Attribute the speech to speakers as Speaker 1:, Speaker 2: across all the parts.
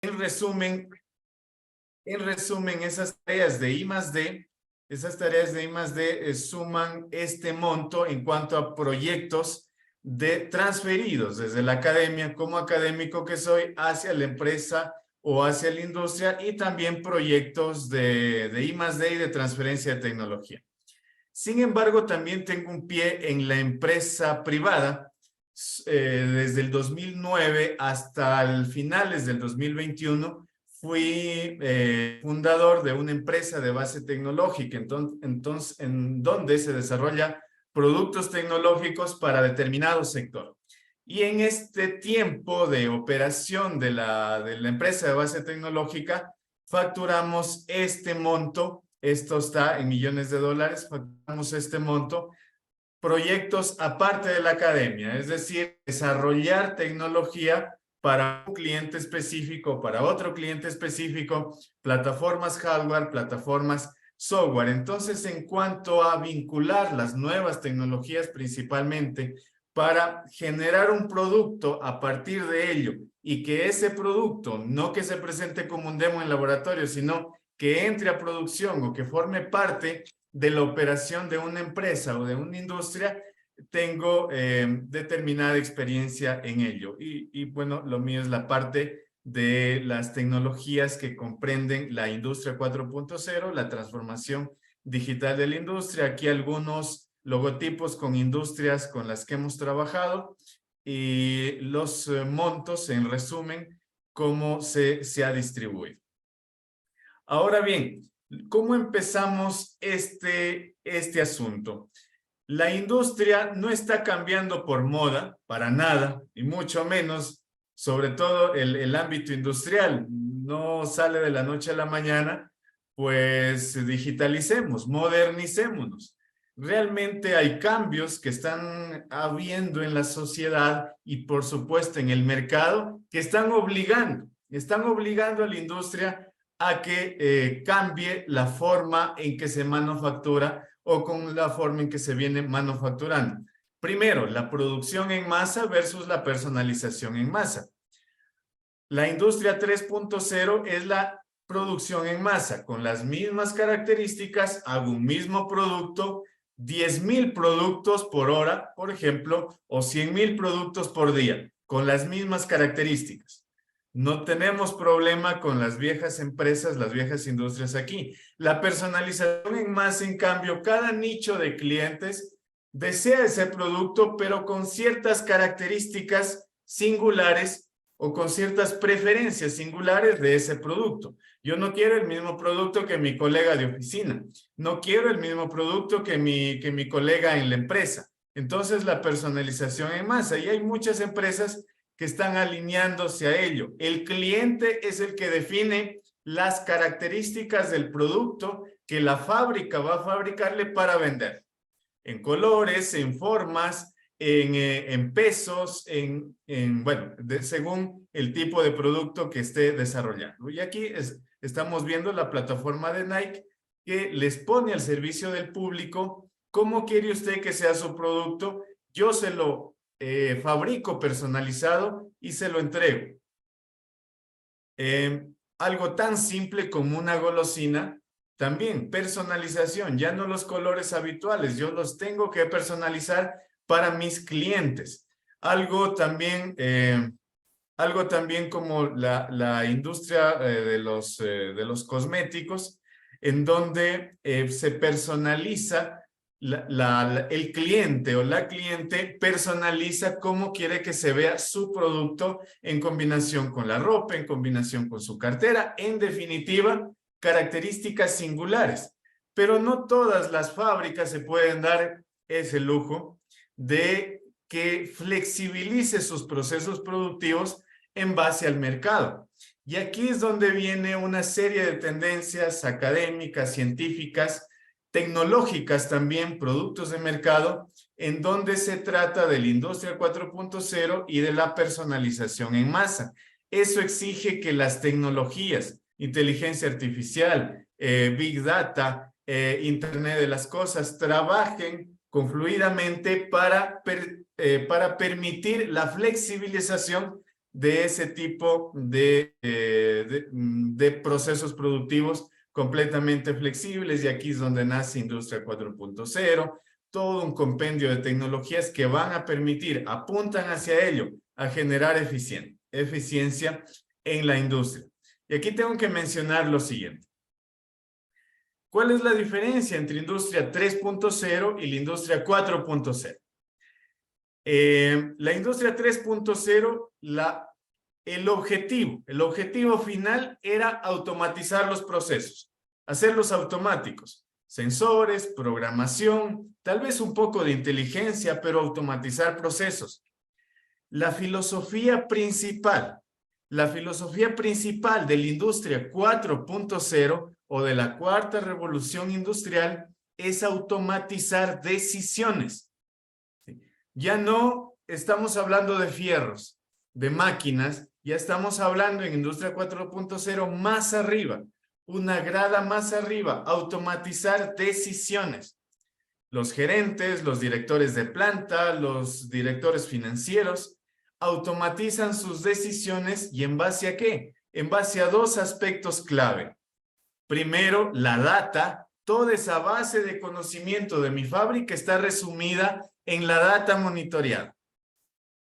Speaker 1: En resumen, esas tareas de I+D, suman este monto en cuanto a proyectos transferidos desde la academia, como académico que soy, hacia la empresa o hacia la industria, y también proyectos de I+D y de transferencia de tecnología. Sin embargo, también tengo un pie en la empresa privada. Desde el 2009 hasta el finales del 2021 fui fundador de una empresa de base tecnológica, entonces, en donde se desarrolla productos tecnológicos para determinado sector. Y en este tiempo de operación de la empresa de base tecnológica, facturamos este monto. Esto está en millones de dólares. Facturamos este monto. Proyectos aparte de la academia, es decir, desarrollar tecnología para un cliente específico, para otro cliente específico, plataformas hardware, plataformas software. Entonces, en cuanto a vincular las nuevas tecnologías principalmente para generar un producto a partir de ello, y que ese producto, no que se presente como un demo en laboratorio, sino que entre a producción o que forme parte de la operación de una empresa o de una industria, tengo determinada experiencia en ello. Y bueno, lo mío es la parte de las tecnologías que comprenden la industria 4.0, la transformación digital de la industria. Aquí algunos logotipos con industrias con las que hemos trabajado y los montos, en resumen, cómo se ha distribuido. Ahora bien, ¿cómo empezamos este asunto? La industria no está cambiando por moda, para nada, y mucho menos, sobre todo el ámbito industrial. No sale de la noche a la mañana, pues digitalicemos, modernicémonos. Realmente hay cambios que están habiendo en la sociedad y por supuesto en el mercado que están obligando a la industria a que cambie la forma en que se manufactura o con la forma en que se viene manufacturando. Primero, la producción en masa versus la personalización en masa. La industria 3.0 es la producción en masa. Con las mismas características, hago un mismo producto, 10,000 productos por hora, por ejemplo, o 100,000 productos por día, con las mismas características. No tenemos problema con las viejas empresas, las viejas industrias aquí. La personalización en masa, en cambio, cada nicho de clientes desea ese producto, pero con ciertas características singulares o con ciertas preferencias singulares de ese producto. Yo no quiero el mismo producto que mi colega de oficina. No quiero el mismo producto que mi colega en la empresa. Entonces, la personalización en masa. Y hay muchas empresas que están alineándose a ello. El cliente es el que define las características del producto que la fábrica va a fabricarle para vender. En colores, en formas, en pesos, bueno, según el tipo de producto que esté desarrollando. Y aquí estamos viendo la plataforma de Nike que les pone al servicio del público cómo quiere usted que sea su producto. Yo se lo fabrico personalizado y se lo entrego. Algo tan simple como una golosina, también personalización, ya no los colores habituales, yo los tengo que personalizar para mis clientes. Algo también como la industria de los cosméticos, en donde se personaliza el cliente o la cliente personaliza cómo quiere que se vea su producto en combinación con la ropa, en combinación con su cartera, en definitiva, características singulares. Pero no todas las fábricas se pueden dar ese lujo de que flexibilice sus procesos productivos en base al mercado. Y aquí es donde viene una serie de tendencias académicas, científicas, tecnológicas también, productos de mercado, en donde se trata de la industria 4.0 y de la personalización en masa. Eso exige que las tecnologías, inteligencia artificial, Big Data, Internet de las cosas, trabajen confluidamente para permitir la flexibilización de ese tipo de procesos productivos completamente flexibles, y aquí es donde nace Industria 4.0, todo un compendio de tecnologías que van a permitir, apuntan hacia ello, a generar eficiencia en la industria. Y aquí tengo que mencionar lo siguiente. ¿Cuál es la diferencia entre Industria 3.0 y la Industria 4.0? La Industria 3.0, el objetivo final era automatizar los procesos, hacerlos automáticos. Sensores, programación, tal vez un poco de inteligencia, pero automatizar procesos. La filosofía principal de la Industria 4.0 o de la cuarta revolución industrial es automatizar decisiones. Ya no estamos hablando de fierros, de máquinas, ya estamos hablando en Industria 4.0 más arriba, una grada más arriba, automatizar decisiones. Los gerentes, los directores de planta, los directores financieros automatizan sus decisiones, ¿y en base a qué? En base a dos aspectos clave. Primero, la data. Toda esa base de conocimiento de mi fábrica está resumida en la data monitoreada.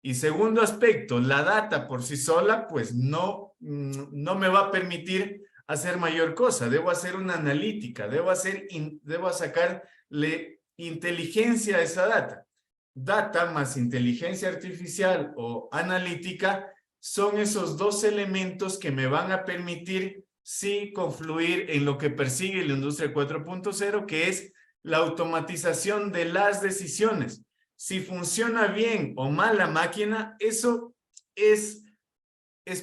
Speaker 1: Y segundo aspecto, la data por sí sola, pues no me va a permitir hacer mayor cosa. Debo hacer una analítica, debo sacarle inteligencia a esa data. Data más inteligencia artificial o analítica son esos dos elementos que me van a permitir, sí, confluir en lo que persigue la Industria 4.0, que es la automatización de las decisiones. Si funciona bien o mal la máquina, eso es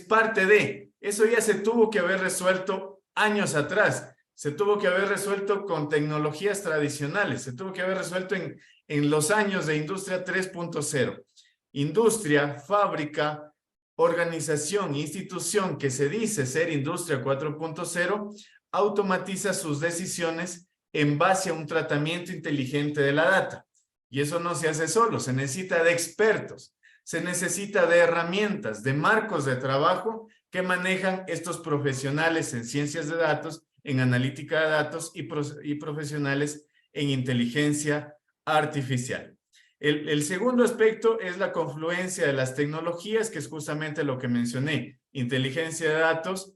Speaker 1: parte de. Eso ya se tuvo que haber resuelto años atrás. Se tuvo que haber resuelto con tecnologías tradicionales. Se tuvo que haber resuelto en los años de Industria 3.0. Industria, fábrica, organización, institución que se dice ser Industria 4.0, automatiza sus decisiones en base a un tratamiento inteligente de la data. Y eso no se hace solo, se necesita de expertos, se necesita de herramientas, de marcos de trabajo que manejan estos profesionales en ciencias de datos, en analítica de datos y profesionales en inteligencia artificial. El segundo aspecto es la confluencia de las tecnologías, que es justamente lo que mencioné: inteligencia de datos,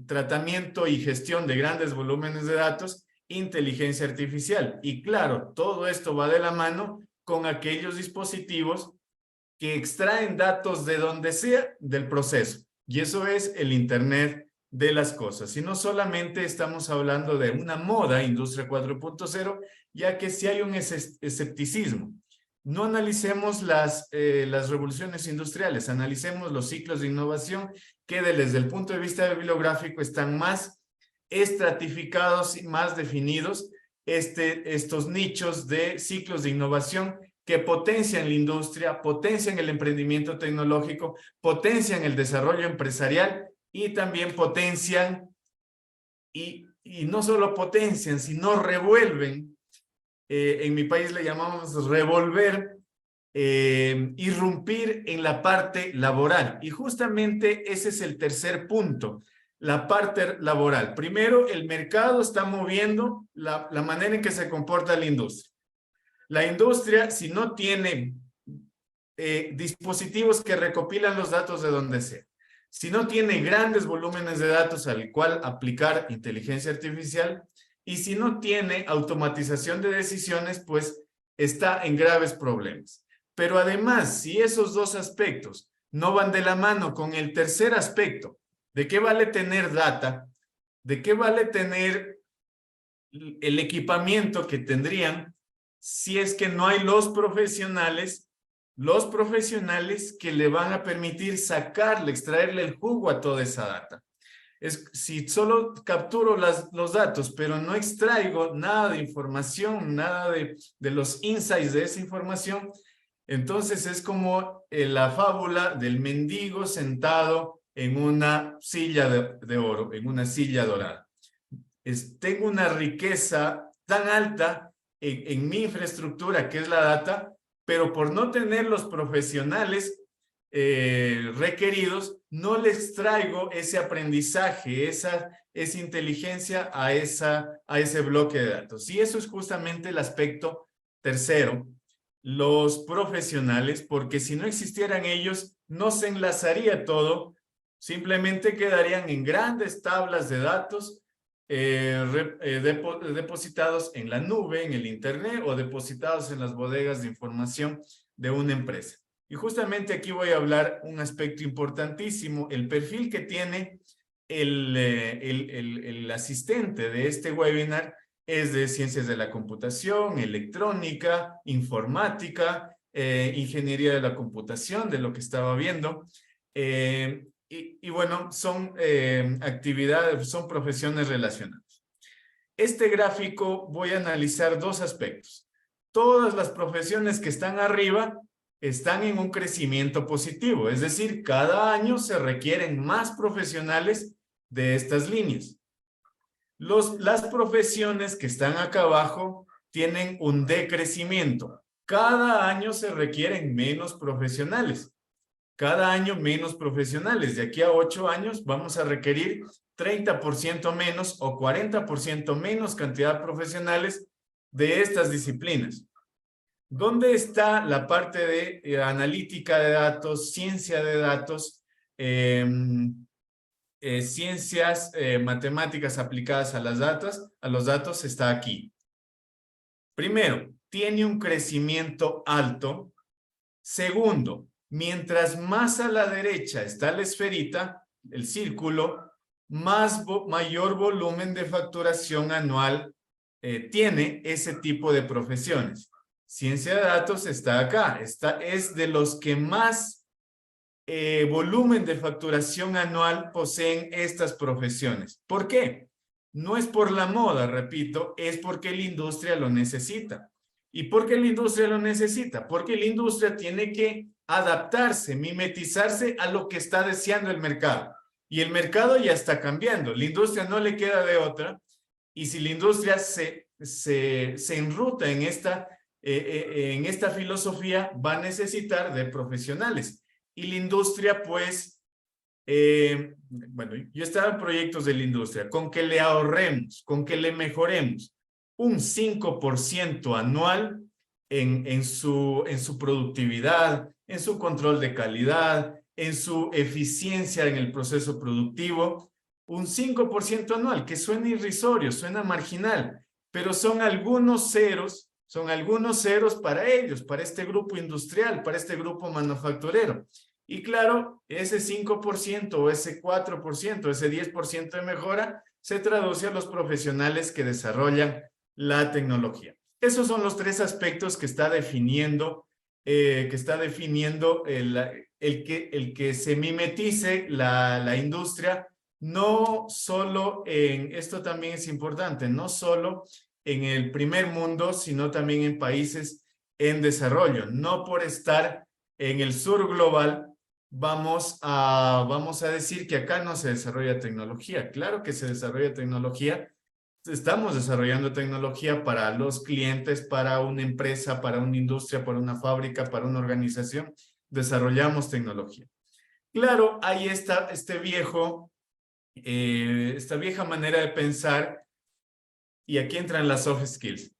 Speaker 1: tratamiento y gestión de grandes volúmenes de datos, inteligencia artificial. Y claro, todo esto va de la mano con aquellos dispositivos que extraen datos de donde sea del proceso. Y eso es el Internet de las cosas. Y no solamente estamos hablando de una moda, Industria 4.0, ya que si hay un escepticismo. No analicemos las revoluciones industriales, analicemos los ciclos de innovación que desde el punto de vista bibliográfico están más estratificados y más definidos, estos nichos de ciclos de innovación que potencian la industria, potencian el emprendimiento tecnológico, potencian el desarrollo empresarial y también potencian, y no solo potencian, sino revuelven, en mi país le llamamos revolver, irrumpir en la parte laboral. Y justamente ese es el tercer punto, la parte laboral. Primero, el mercado está moviendo la manera en que se comporta la industria. La industria, si no tiene dispositivos que recopilan los datos de donde sea, si no tiene grandes volúmenes de datos al cual aplicar inteligencia artificial, y si no tiene automatización de decisiones, pues está en graves problemas. Pero además, si esos dos aspectos no van de la mano con el tercer aspecto, ¿de qué vale tener data? ¿De qué vale tener el equipamiento que tendrían si es que no hay los profesionales que le van a permitir sacarle, extraerle el jugo a toda esa data? Si solo capturo los datos, pero no extraigo nada de información, nada de los insights de esa información, entonces es como la fábula del mendigo sentado en una silla de oro, en una silla dorada. Tengo una riqueza tan alta en mi infraestructura, que es la data, pero por no tener los profesionales, requeridos, no les traigo ese aprendizaje, esa inteligencia a ese bloque de datos. Y eso es justamente el aspecto tercero, los profesionales, porque si no existieran ellos, no se enlazaría todo, simplemente quedarían en grandes tablas de datos depositados en la nube, en el internet o depositados en las bodegas de información de una empresa. Y justamente aquí voy a hablar un aspecto importantísimo, el perfil que tiene el asistente de este webinar es de ciencias de la computación, electrónica, informática, ingeniería de la computación, de lo que estaba viendo. Y bueno, son actividades, son profesiones relacionadas. Este gráfico voy a analizar dos aspectos. Todas las profesiones que están arriba están en un crecimiento positivo, es decir, cada año se requieren más profesionales de estas líneas. Las profesiones que están acá abajo tienen un decrecimiento. Cada año se requieren menos profesionales. Cada año menos profesionales. De aquí a 8 años vamos a requerir 30% menos o 40% menos cantidad de profesionales de estas disciplinas. ¿Dónde está la parte de analítica de datos, ciencia de datos, ciencias matemáticas aplicadas a los datos? Está aquí. Primero, tiene un crecimiento alto. Segundo, mientras más a la derecha está la esferita, el círculo, mayor volumen de facturación anual tiene ese tipo de profesiones. Ciencia de datos está acá, es de los que más volumen de facturación anual poseen estas profesiones. ¿Por qué? No es por la moda, repito, es porque la industria lo necesita. ¿Y por qué la industria lo necesita? Porque la industria tiene que adaptarse, mimetizarse a lo que está deseando el mercado. Y el mercado ya está cambiando. La industria no le queda de otra. Y si la industria se enruta en esta filosofía, va a necesitar de profesionales. Y la industria, pues, bueno, yo estaba en proyectos de la industria, con que le ahorremos, con que le mejoremos un 5% anual en su productividad, en su control de calidad, en su eficiencia en el proceso productivo, un 5% anual, que suena irrisorio, suena marginal, pero son algunos ceros para ellos, para este grupo industrial, para este grupo manufacturero. Y claro, ese 5% o ese 4%, ese 10% de mejora se traduce a los profesionales que desarrollan la tecnología. Esos son los tres aspectos que está definiendo, el que se mimetice la industria, no solo esto también es importante, no solo en el primer mundo, sino también en países en desarrollo. No por estar en el sur global, vamos a decir que acá no se desarrolla tecnología. Claro que se desarrolla tecnología. Estamos desarrollando tecnología para los clientes, para una empresa, para una industria, para una fábrica, para una organización. Desarrollamos tecnología. Claro, ahí está esta vieja manera de pensar, y aquí entran las soft skills.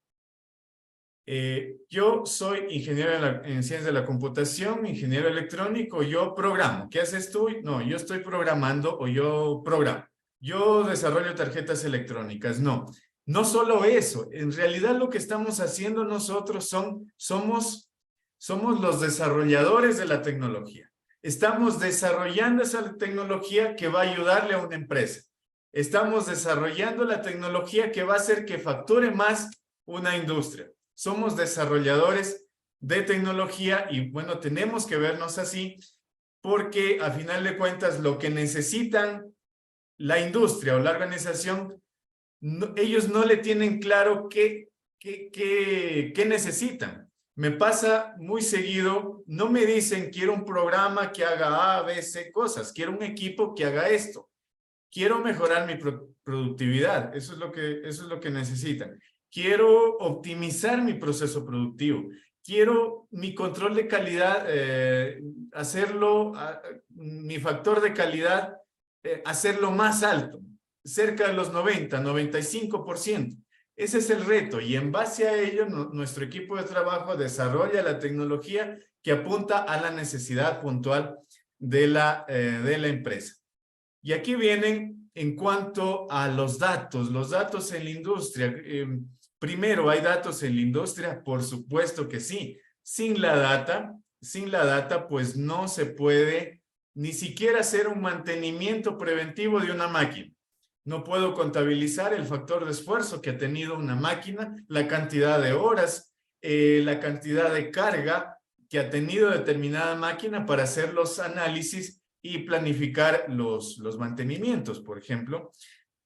Speaker 1: Yo soy ingeniero en ciencias de la computación, ingeniero electrónico, yo programo. ¿Qué haces tú? No, yo estoy programando o yo programo. Yo desarrollo tarjetas electrónicas. No, no solo eso. En realidad lo que estamos haciendo nosotros somos los desarrolladores de la tecnología. Estamos desarrollando esa tecnología que va a ayudarle a una empresa. Estamos desarrollando la tecnología que va a hacer que facture más una industria. Somos desarrolladores de tecnología y bueno, tenemos que vernos así porque a final de cuentas lo que necesitan la industria o la organización, ellos no le tienen claro qué necesitan. Me pasa muy seguido, no me dicen quiero un programa que haga A, B, C cosas, quiero un equipo que haga esto, quiero mejorar mi productividad, eso es lo que necesitan. Quiero optimizar mi proceso productivo. quiero mi control de calidad, mi factor de calidad, hacerlo más alto, cerca de los 90, 95%. Ese es el reto y en base a ello nuestro equipo de trabajo desarrolla la tecnología que apunta a la necesidad puntual de la empresa. Y aquí vienen en cuanto a los datos en la industria. Primero, ¿hay datos en la industria? Por supuesto que sí. Sin la data, pues no se puede ni siquiera hacer un mantenimiento preventivo de una máquina. No puedo contabilizar el factor de esfuerzo que ha tenido una máquina, la cantidad de horas, la cantidad de carga que ha tenido determinada máquina para hacer los análisis y planificar los mantenimientos, por ejemplo.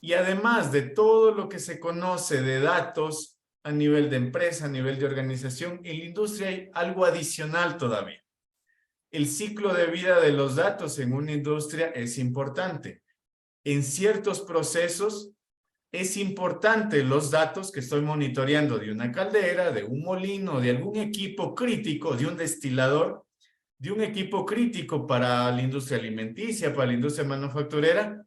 Speaker 1: Y además de todo lo que se conoce de datos a nivel de empresa, a nivel de organización, en la industria hay algo adicional todavía. El ciclo de vida de los datos en una industria es importante. En ciertos procesos es importante los datos que estoy monitoreando de una caldera, de un molino, de algún equipo crítico, de un destilador, de un equipo crítico para la industria alimenticia, para la industria manufacturera.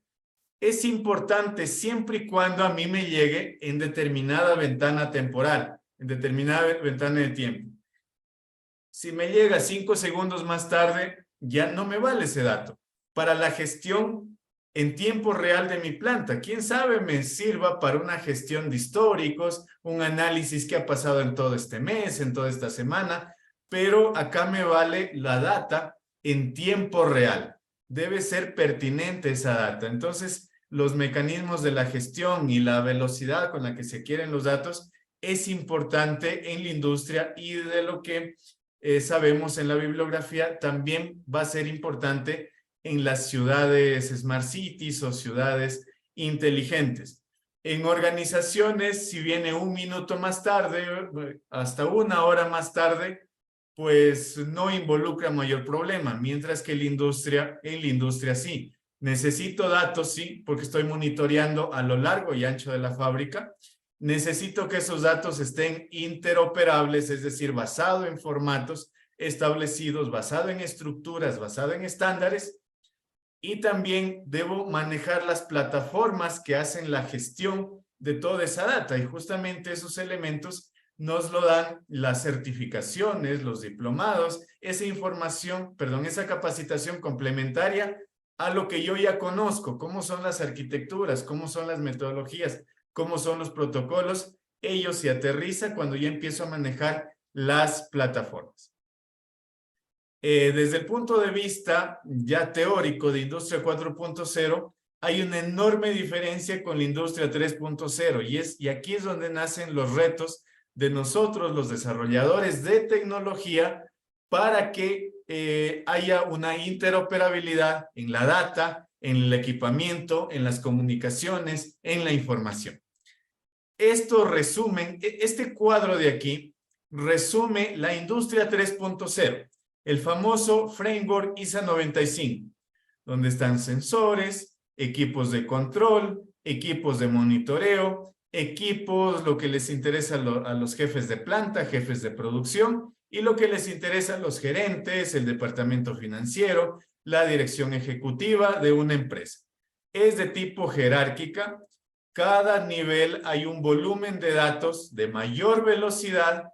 Speaker 1: Es importante siempre y cuando a mí me llegue en determinada ventana temporal, en determinada ventana de tiempo. Si me llega 5 segundos más tarde, ya no me vale ese dato. Para la gestión en tiempo real de mi planta, quién sabe me sirva para una gestión de históricos, un análisis que ha pasado en todo este mes, en toda esta semana, pero acá me vale la data en tiempo real. Debe ser pertinente esa data. Entonces, los mecanismos de la gestión y la velocidad con la que se quieren los datos es importante en la industria y de lo que sabemos en la bibliografía también va a ser importante en las ciudades Smart Cities o ciudades inteligentes. En organizaciones, si viene un minuto más tarde, hasta una hora más tarde, pues no involucra mayor problema, mientras que en la industria sí. Necesito datos, sí, porque estoy monitoreando a lo largo y ancho de la fábrica. Necesito que esos datos estén interoperables, es decir, basado en formatos establecidos, basado en estructuras, basado en estándares. Y también debo manejar las plataformas que hacen la gestión de toda esa data. Y justamente esos elementos nos lo dan las certificaciones, los diplomados, esa información, perdón, esa capacitación complementaria a lo que yo ya conozco, cómo son las arquitecturas, cómo son las metodologías, cómo son los protocolos. Ello se aterriza cuando ya empiezo a manejar las plataformas. Desde el punto de vista ya teórico de Industria 4.0, hay una enorme diferencia con la Industria 3.0 y aquí es donde nacen los retos de nosotros, los desarrolladores de tecnología, para que haya una interoperabilidad en la data, en el equipamiento, en las comunicaciones, en la información. Este cuadro de aquí resume la Industria 3.0. El famoso framework ISA 95, donde están sensores, equipos de control, equipos de monitoreo, equipos, lo que les interesa a los jefes de planta, jefes de producción, y lo que les interesa a los gerentes, el departamento financiero, la dirección ejecutiva de una empresa. Es de tipo jerárquica. Cada nivel hay un volumen de datos de mayor velocidad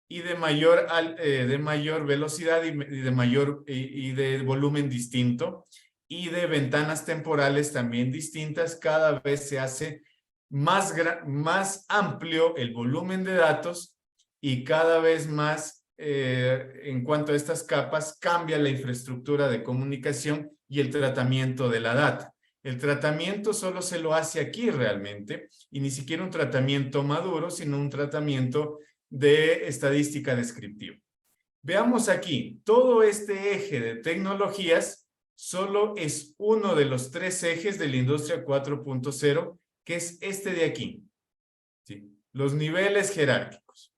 Speaker 1: y de mayor velocidad y de volumen distinto y de ventanas temporales también distintas. Cada vez se hace más amplio el volumen de datos y cada vez más en cuanto a estas capas cambia la infraestructura de comunicación y el tratamiento de la data. El tratamiento solo se lo hace aquí realmente y ni siquiera un tratamiento maduro, sino un tratamiento de estadística descriptiva. Veamos aquí, todo este eje de tecnologías solo es uno de los 3 ejes de la Industria 4.0, que es este de aquí. ¿Sí? Los niveles jerárquicos.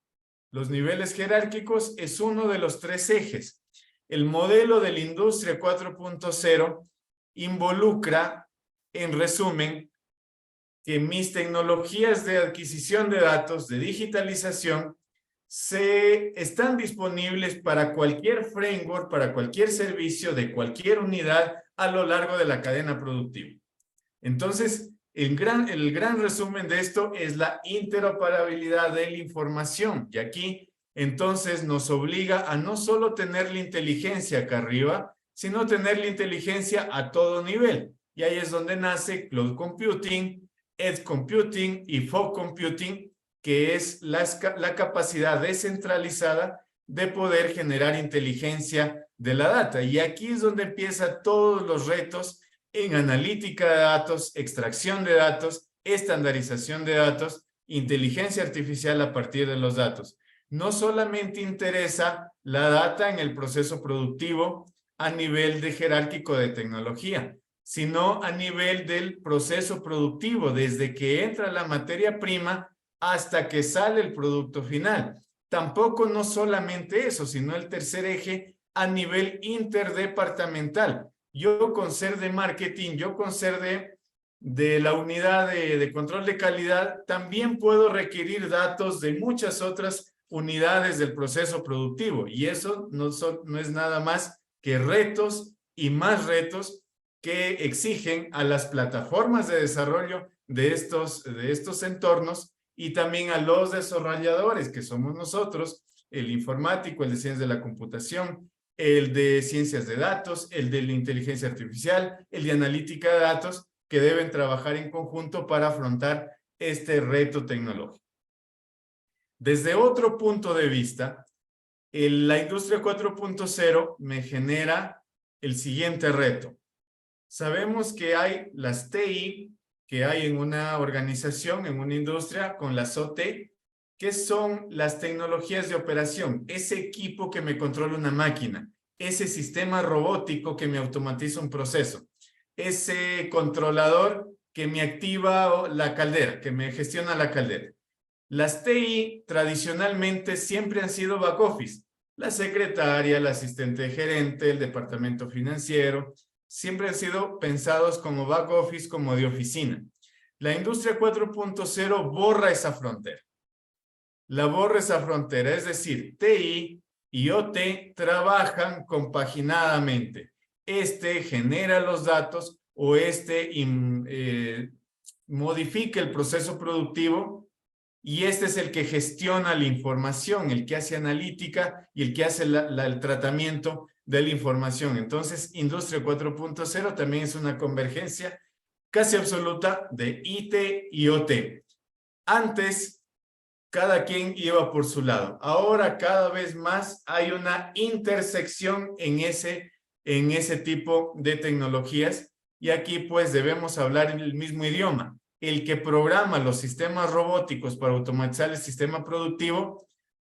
Speaker 1: Los niveles jerárquicos es uno de los 3 ejes. El modelo de la Industria 4.0 involucra, en resumen, que mis tecnologías de adquisición de datos, de digitalización, están disponibles para cualquier framework, para cualquier servicio de cualquier unidad a lo largo de la cadena productiva. Entonces, el gran resumen de esto es la interoperabilidad de la información. Y aquí, entonces, nos obliga a no solo tener la inteligencia acá arriba, sino tener la inteligencia a todo nivel. Y ahí es donde nace Cloud Computing, Edge Computing y Fog Computing, que es la capacidad descentralizada de poder generar inteligencia de la data. Y aquí es donde empiezan todos los retos en analítica de datos, extracción de datos, estandarización de datos, inteligencia artificial a partir de los datos. No solamente interesa la data en el proceso productivo a nivel de jerárquico de tecnología, sino a nivel del proceso productivo, desde que entra la materia prima hasta que sale el producto final. Tampoco no solamente eso, sino el tercer eje a nivel interdepartamental. Yo con ser de marketing, yo con ser de la unidad de control de calidad, también puedo requerir datos de muchas otras unidades del proceso productivo. Y eso no es nada más que retos y más retos que exigen a las plataformas de desarrollo de estos entornos y también a los desarrolladores, que somos nosotros, el informático, el de ciencias de la computación, el de ciencias de datos, el de la inteligencia artificial, el de analítica de datos, que deben trabajar en conjunto para afrontar este reto tecnológico. Desde otro punto de vista, la industria 4.0 me genera el siguiente reto. Sabemos que hay las TI, que hay en una organización, en una industria, con las OT, que son las tecnologías de operación, ese equipo que me controla una máquina, ese sistema robótico que me automatiza un proceso, ese controlador que me activa la caldera, que me gestiona la caldera. Las TI tradicionalmente siempre han sido back office. La secretaria, el asistente de gerente, el departamento financiero, siempre han sido pensados como back office, como de oficina. La industria 4.0 borra esa frontera. La borra esa frontera, es decir, TI y OT trabajan compaginadamente. Este genera los datos o modifica el proceso productivo y este es el que gestiona la información, el que hace analítica y el que hace el tratamiento de la información. Entonces, Industria 4.0 también es una convergencia casi absoluta de IT y OT. Antes, cada quien iba por su lado. Ahora, cada vez más hay una intersección en ese tipo de tecnologías y aquí pues debemos hablar en el mismo idioma. El que programa los sistemas robóticos para automatizar el sistema productivo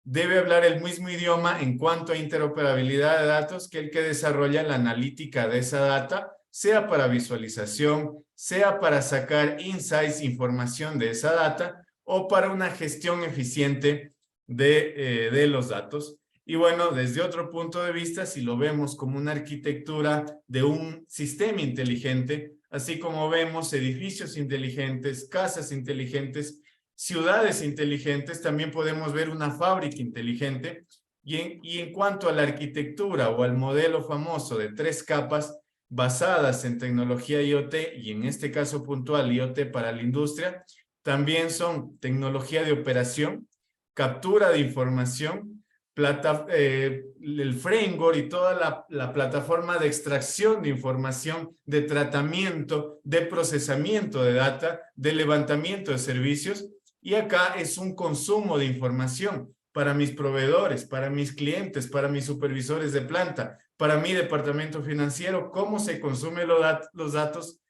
Speaker 1: debe hablar el mismo idioma en cuanto a interoperabilidad de datos que el que desarrolla la analítica de esa data, sea para visualización, sea para sacar insights, información de esa data, o para una gestión eficiente de los datos. Y bueno, desde otro punto de vista, si lo vemos como una arquitectura de un sistema inteligente, así como vemos edificios inteligentes, casas inteligentes, ciudades inteligentes, también podemos ver una fábrica inteligente. Y en cuanto a la arquitectura o al modelo famoso de 3 capas basadas en tecnología IoT, y en este caso puntual IoT para la industria, también son tecnología de operación, captura de información, el framework y toda la plataforma de extracción de información, de tratamiento, de procesamiento de data, de levantamiento de servicios. Y acá es un consumo de información para mis proveedores, para mis clientes, para mis supervisores de planta, para mi departamento financiero, cómo se consumen los datos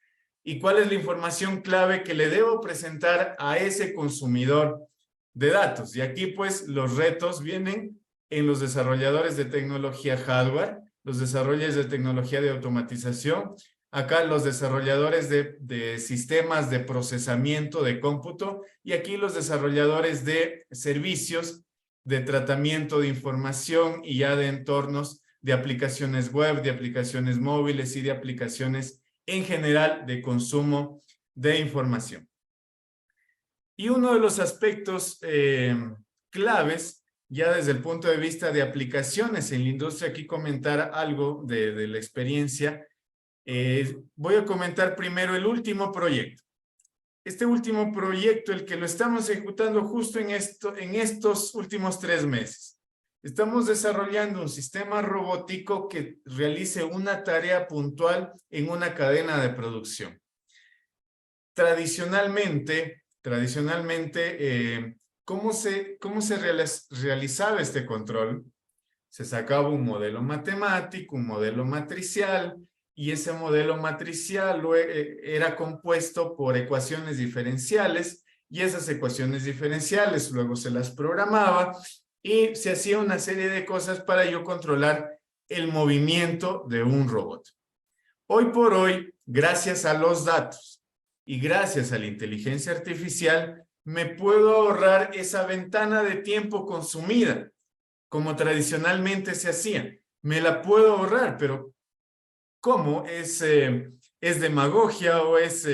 Speaker 1: y cuál es la información clave que le debo presentar a ese consumidor de datos. Y aquí pues los retos vienen en los desarrolladores de tecnología hardware, los desarrolladores de tecnología de automatización, acá los desarrolladores de sistemas de procesamiento de cómputo y aquí los desarrolladores de servicios de tratamiento de información y ya de entornos de aplicaciones web, de aplicaciones móviles y de aplicaciones en general de consumo de información. Y uno de los aspectos claves ya desde el punto de vista de aplicaciones en la industria, aquí comentar algo de la experiencia. Voy a comentar primero el último proyecto. Este último proyecto, el que lo estamos ejecutando justo en estos últimos 3 meses. Estamos desarrollando un sistema robótico que realice una tarea puntual en una cadena de producción. Tradicionalmente, ¿cómo se realizaba este control? Se sacaba un modelo matemático, un modelo matricial, y ese modelo matricial era compuesto por ecuaciones diferenciales, y esas ecuaciones diferenciales luego se las programaba, y se hacía una serie de cosas para yo controlar el movimiento de un robot. Hoy por hoy, gracias a los datos y gracias a la inteligencia artificial, me puedo ahorrar esa ventana de tiempo consumida, como tradicionalmente se hacía. Me la puedo ahorrar, pero ¿cómo? ¿Es demagogia o es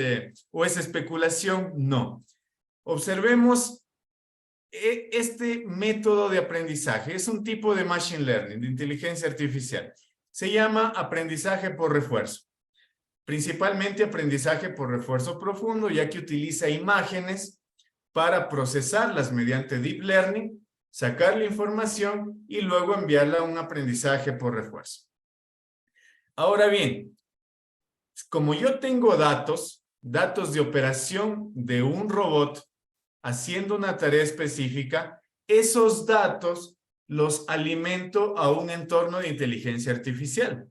Speaker 1: especulación? No. Observemos este método de aprendizaje. Es un tipo de machine learning, de inteligencia artificial. Se llama aprendizaje por refuerzo. Principalmente aprendizaje por refuerzo profundo, ya que utiliza imágenes para procesarlas mediante deep learning, sacar la información y luego enviarla a un aprendizaje por refuerzo. Ahora bien, como yo tengo datos de operación de un robot haciendo una tarea específica, esos datos los alimento a un entorno de inteligencia artificial.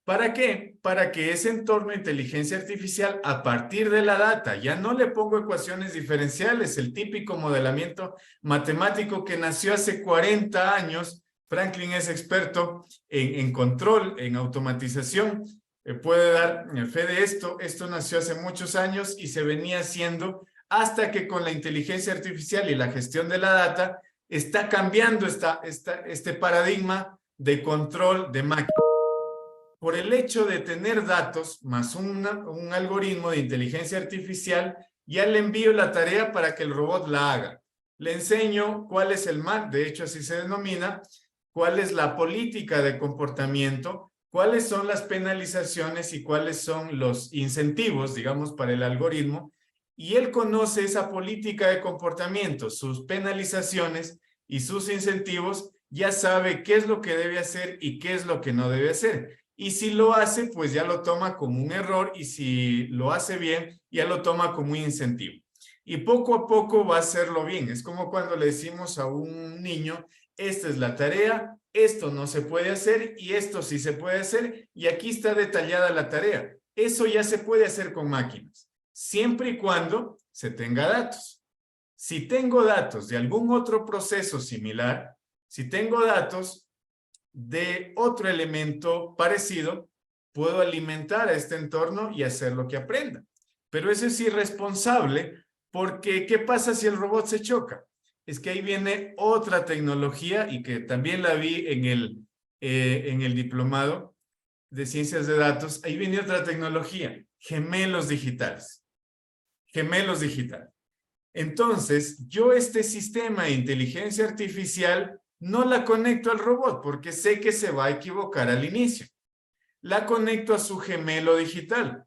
Speaker 1: ¿Para qué? Para que ese entorno de inteligencia artificial, a partir de la data, ya no le pongo ecuaciones diferenciales, el típico modelamiento matemático que nació hace 40 años. Franklin es experto en control, en automatización, puede dar fe de esto. Esto nació hace muchos años y se venía haciendo hasta que con la inteligencia artificial y la gestión de la data está cambiando este paradigma de control de máquinas. Por el hecho de tener datos más un algoritmo de inteligencia artificial, ya le envío la tarea para que el robot la haga. Le enseño cuál es el MAC, de hecho así se denomina, cuál es la política de comportamiento, cuáles son las penalizaciones y cuáles son los incentivos, digamos, para el algoritmo. Y él conoce esa política de comportamiento, sus penalizaciones y sus incentivos, ya sabe qué es lo que debe hacer y qué es lo que no debe hacer. Y si lo hace, pues ya lo toma como un error, y si lo hace bien, ya lo toma como un incentivo. Y poco a poco va a hacerlo bien. Es como cuando le decimos a un niño, esta es la tarea, esto no se puede hacer y esto sí se puede hacer, y aquí está detallada la tarea. Eso ya se puede hacer con máquinas, siempre y cuando se tenga datos. Si tengo datos de algún otro proceso similar, si tengo datos de otro elemento parecido, puedo alimentar a este entorno y hacer lo que aprenda. Pero eso es irresponsable, porque ¿qué pasa si el robot se choca? Es que ahí viene otra tecnología, y que también la vi en el diplomado de ciencias de datos. Ahí viene otra tecnología, gemelos digitales. Gemelos digitales. Entonces, yo este sistema de inteligencia artificial no la conecto al robot porque sé que se va a equivocar al inicio. La conecto a su gemelo digital.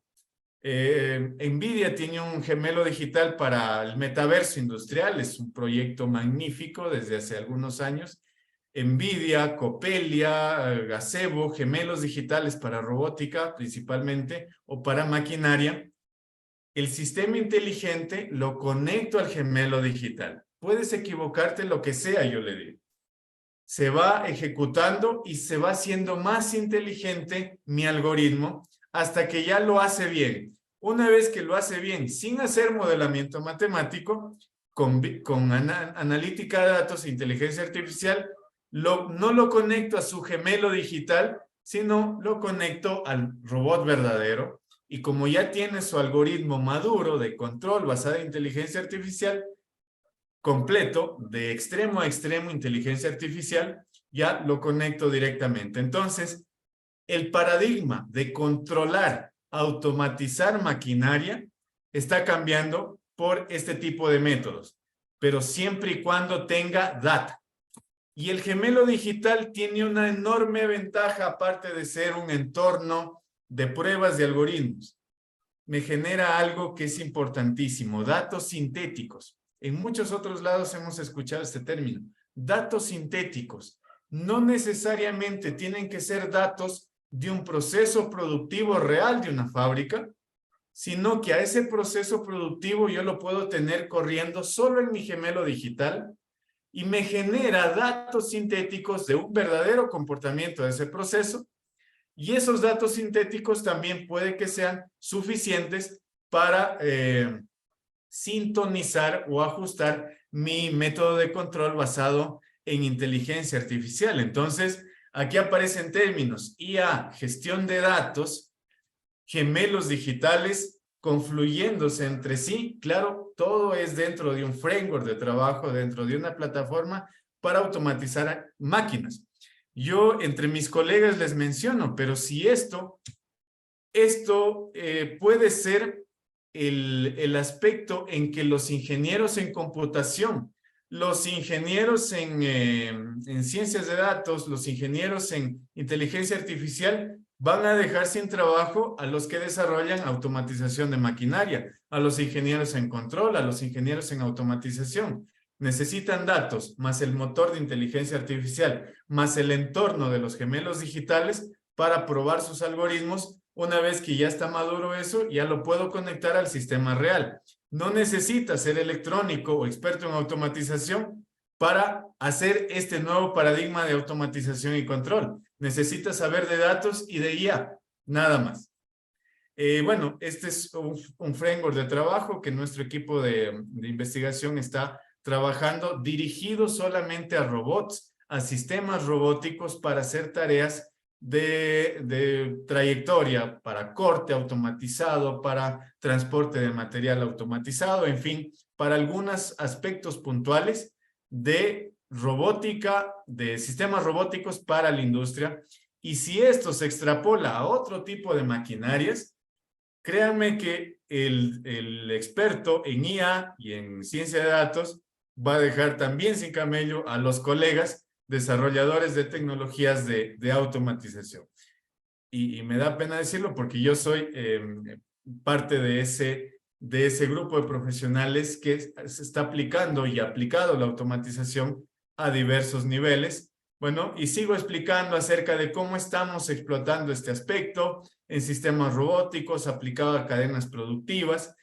Speaker 1: NVIDIA tiene un gemelo digital para el metaverso industrial. Es un proyecto magnífico desde hace algunos años. NVIDIA, Copelia, Gazebo, gemelos digitales para robótica principalmente, o para maquinaria. El sistema inteligente lo conecto al gemelo digital. Puedes equivocarte lo que sea, yo le digo. Se va ejecutando y se va haciendo más inteligente mi algoritmo hasta que ya lo hace bien. Una vez que lo hace bien, sin hacer modelamiento matemático, con analítica de datos e inteligencia artificial, no lo conecto a su gemelo digital, sino lo conecto al robot verdadero. Y como ya tiene su algoritmo maduro de control basado en inteligencia artificial, completo, de extremo a extremo inteligencia artificial, ya lo conecto directamente. Entonces, el paradigma de controlar, automatizar maquinaria está cambiando por este tipo de métodos, pero siempre y cuando tenga data. Y el gemelo digital tiene una enorme ventaja, aparte de ser un entorno de pruebas de algoritmos. Me genera algo que es importantísimo, datos sintéticos. En muchos otros lados hemos escuchado este término, datos sintéticos. No necesariamente tienen que ser datos de un proceso productivo real de una fábrica, sino que a ese proceso productivo yo lo puedo tener corriendo solo en mi gemelo digital y me genera datos sintéticos de un verdadero comportamiento de ese proceso, y esos datos sintéticos también puede que sean suficientes para sintonizar o ajustar mi método de control basado en inteligencia artificial. Entonces, aquí aparecen términos: IA, gestión de datos, gemelos digitales confluyéndose entre sí. Claro, todo es dentro de un framework de trabajo, dentro de una plataforma para automatizar máquinas. Yo entre mis colegas les menciono, pero si esto puede ser el aspecto en que los ingenieros en computación, los ingenieros en ciencias de datos, los ingenieros en inteligencia artificial van a dejar sin trabajo a los que desarrollan automatización de maquinaria, a los ingenieros en control, a los ingenieros en automatización. Necesitan datos, más el motor de inteligencia artificial, más el entorno de los gemelos digitales para probar sus algoritmos. Una vez que ya está maduro eso, ya lo puedo conectar al sistema real. No necesita ser electrónico o experto en automatización para hacer este nuevo paradigma de automatización y control. Necesita saber de datos y de IA, nada más. Bueno, este es un framework de trabajo que nuestro equipo de investigación está trabajando, dirigido solamente a robots, a sistemas robóticos para hacer tareas de trayectoria, para corte automatizado, para transporte de material automatizado, en fin, para algunos aspectos puntuales de robótica, de sistemas robóticos para la industria. Y si esto se extrapola a otro tipo de maquinarias, créanme que el experto en IA y en ciencia de datos va a dejar también sin camello a los colegas desarrolladores de tecnologías de automatización. Y me da pena decirlo porque yo soy parte de ese grupo de profesionales que se está aplicando y ha aplicado la automatización a diversos niveles. Bueno, y sigo explicando acerca de cómo estamos explotando este aspecto en sistemas robóticos aplicados a cadenas productivas,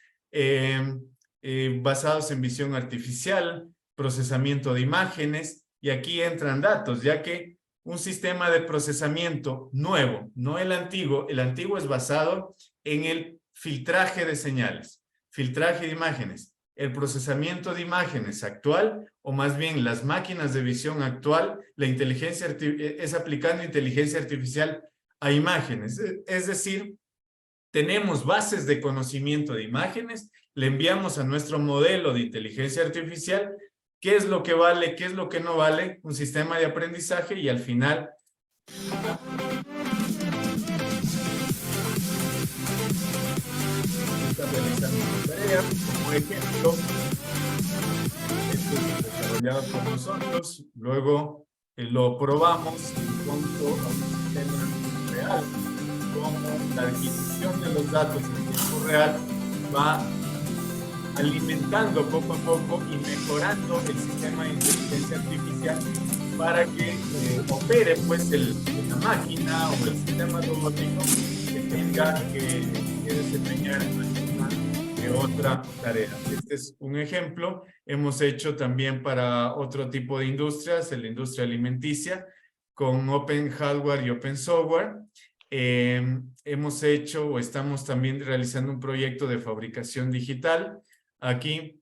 Speaker 1: basados en visión artificial, procesamiento de imágenes, y aquí entran datos, ya que un sistema de procesamiento nuevo, no el antiguo es basado en el filtraje de señales, filtraje de imágenes. El procesamiento de imágenes actual, o más bien las máquinas de visión actual, la inteligencia es aplicando inteligencia artificial a imágenes. Es decir, tenemos bases de conocimiento de imágenes, le enviamos a nuestro modelo de inteligencia artificial qué es lo que vale, qué es lo que no vale, un sistema de aprendizaje, y al final está realizando una tarea. Como ejemplo, esto es desarrollado por nosotros, luego lo probamos en cuanto a un sistema real, como la adquisición de los datos en tiempo real va alimentando poco a poco y mejorando el sistema de inteligencia artificial para que opere pues la máquina o el sistema robótico que tenga que desempeñar una que otra tarea. Este es un ejemplo. Hemos hecho también para otro tipo de industrias, la industria alimenticia, con Open Hardware y Open Software. Hemos hecho o estamos también realizando un proyecto de fabricación digital. Aquí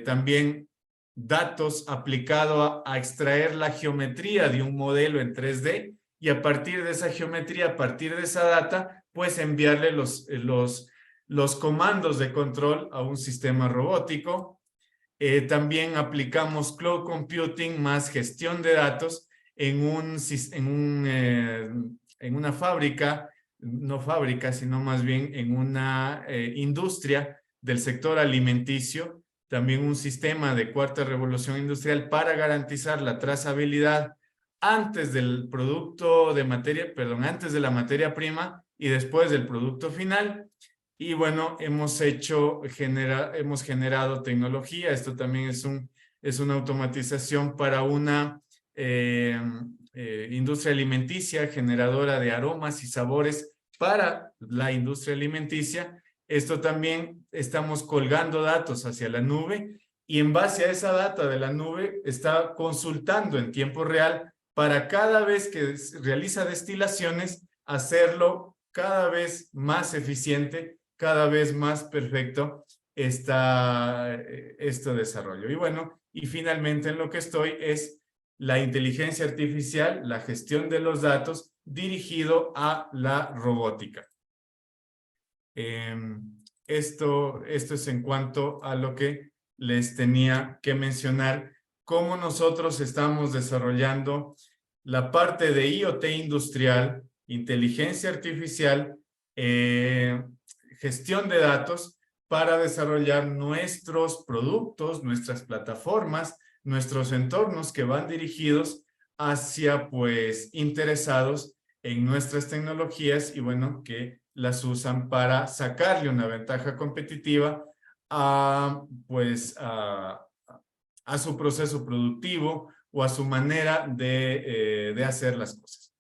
Speaker 1: también datos aplicado a extraer la geometría de un modelo en 3D, y a partir de esa geometría, a partir de esa data, pues enviarle los comandos de control a un sistema robótico. También aplicamos cloud computing más gestión de datos en una fábrica, no fábrica, sino más bien en una industria del sector alimenticio, también un sistema de cuarta revolución industrial para garantizar la trazabilidad antes del producto de materia, perdón, antes de la materia prima y después del producto final. Y bueno, hemos generado tecnología. Esto también es una automatización para una industria alimenticia generadora de aromas y sabores para la industria alimenticia. Esto también estamos colgando datos hacia la nube y en base a esa data de la nube está consultando en tiempo real para cada vez que realiza destilaciones hacerlo cada vez más eficiente, cada vez más perfecto este desarrollo. Y bueno, y finalmente en lo que estoy es la inteligencia artificial, la gestión de los datos dirigido a la robótica. Esto es en cuanto a lo que les tenía que mencionar, cómo nosotros estamos desarrollando la parte de IoT industrial, inteligencia artificial, gestión de datos para desarrollar nuestros productos, nuestras plataformas, nuestros entornos que van dirigidos hacia pues interesados en nuestras tecnologías y bueno, que las usan para sacarle una ventaja competitiva a su proceso productivo o a su manera de hacer las cosas.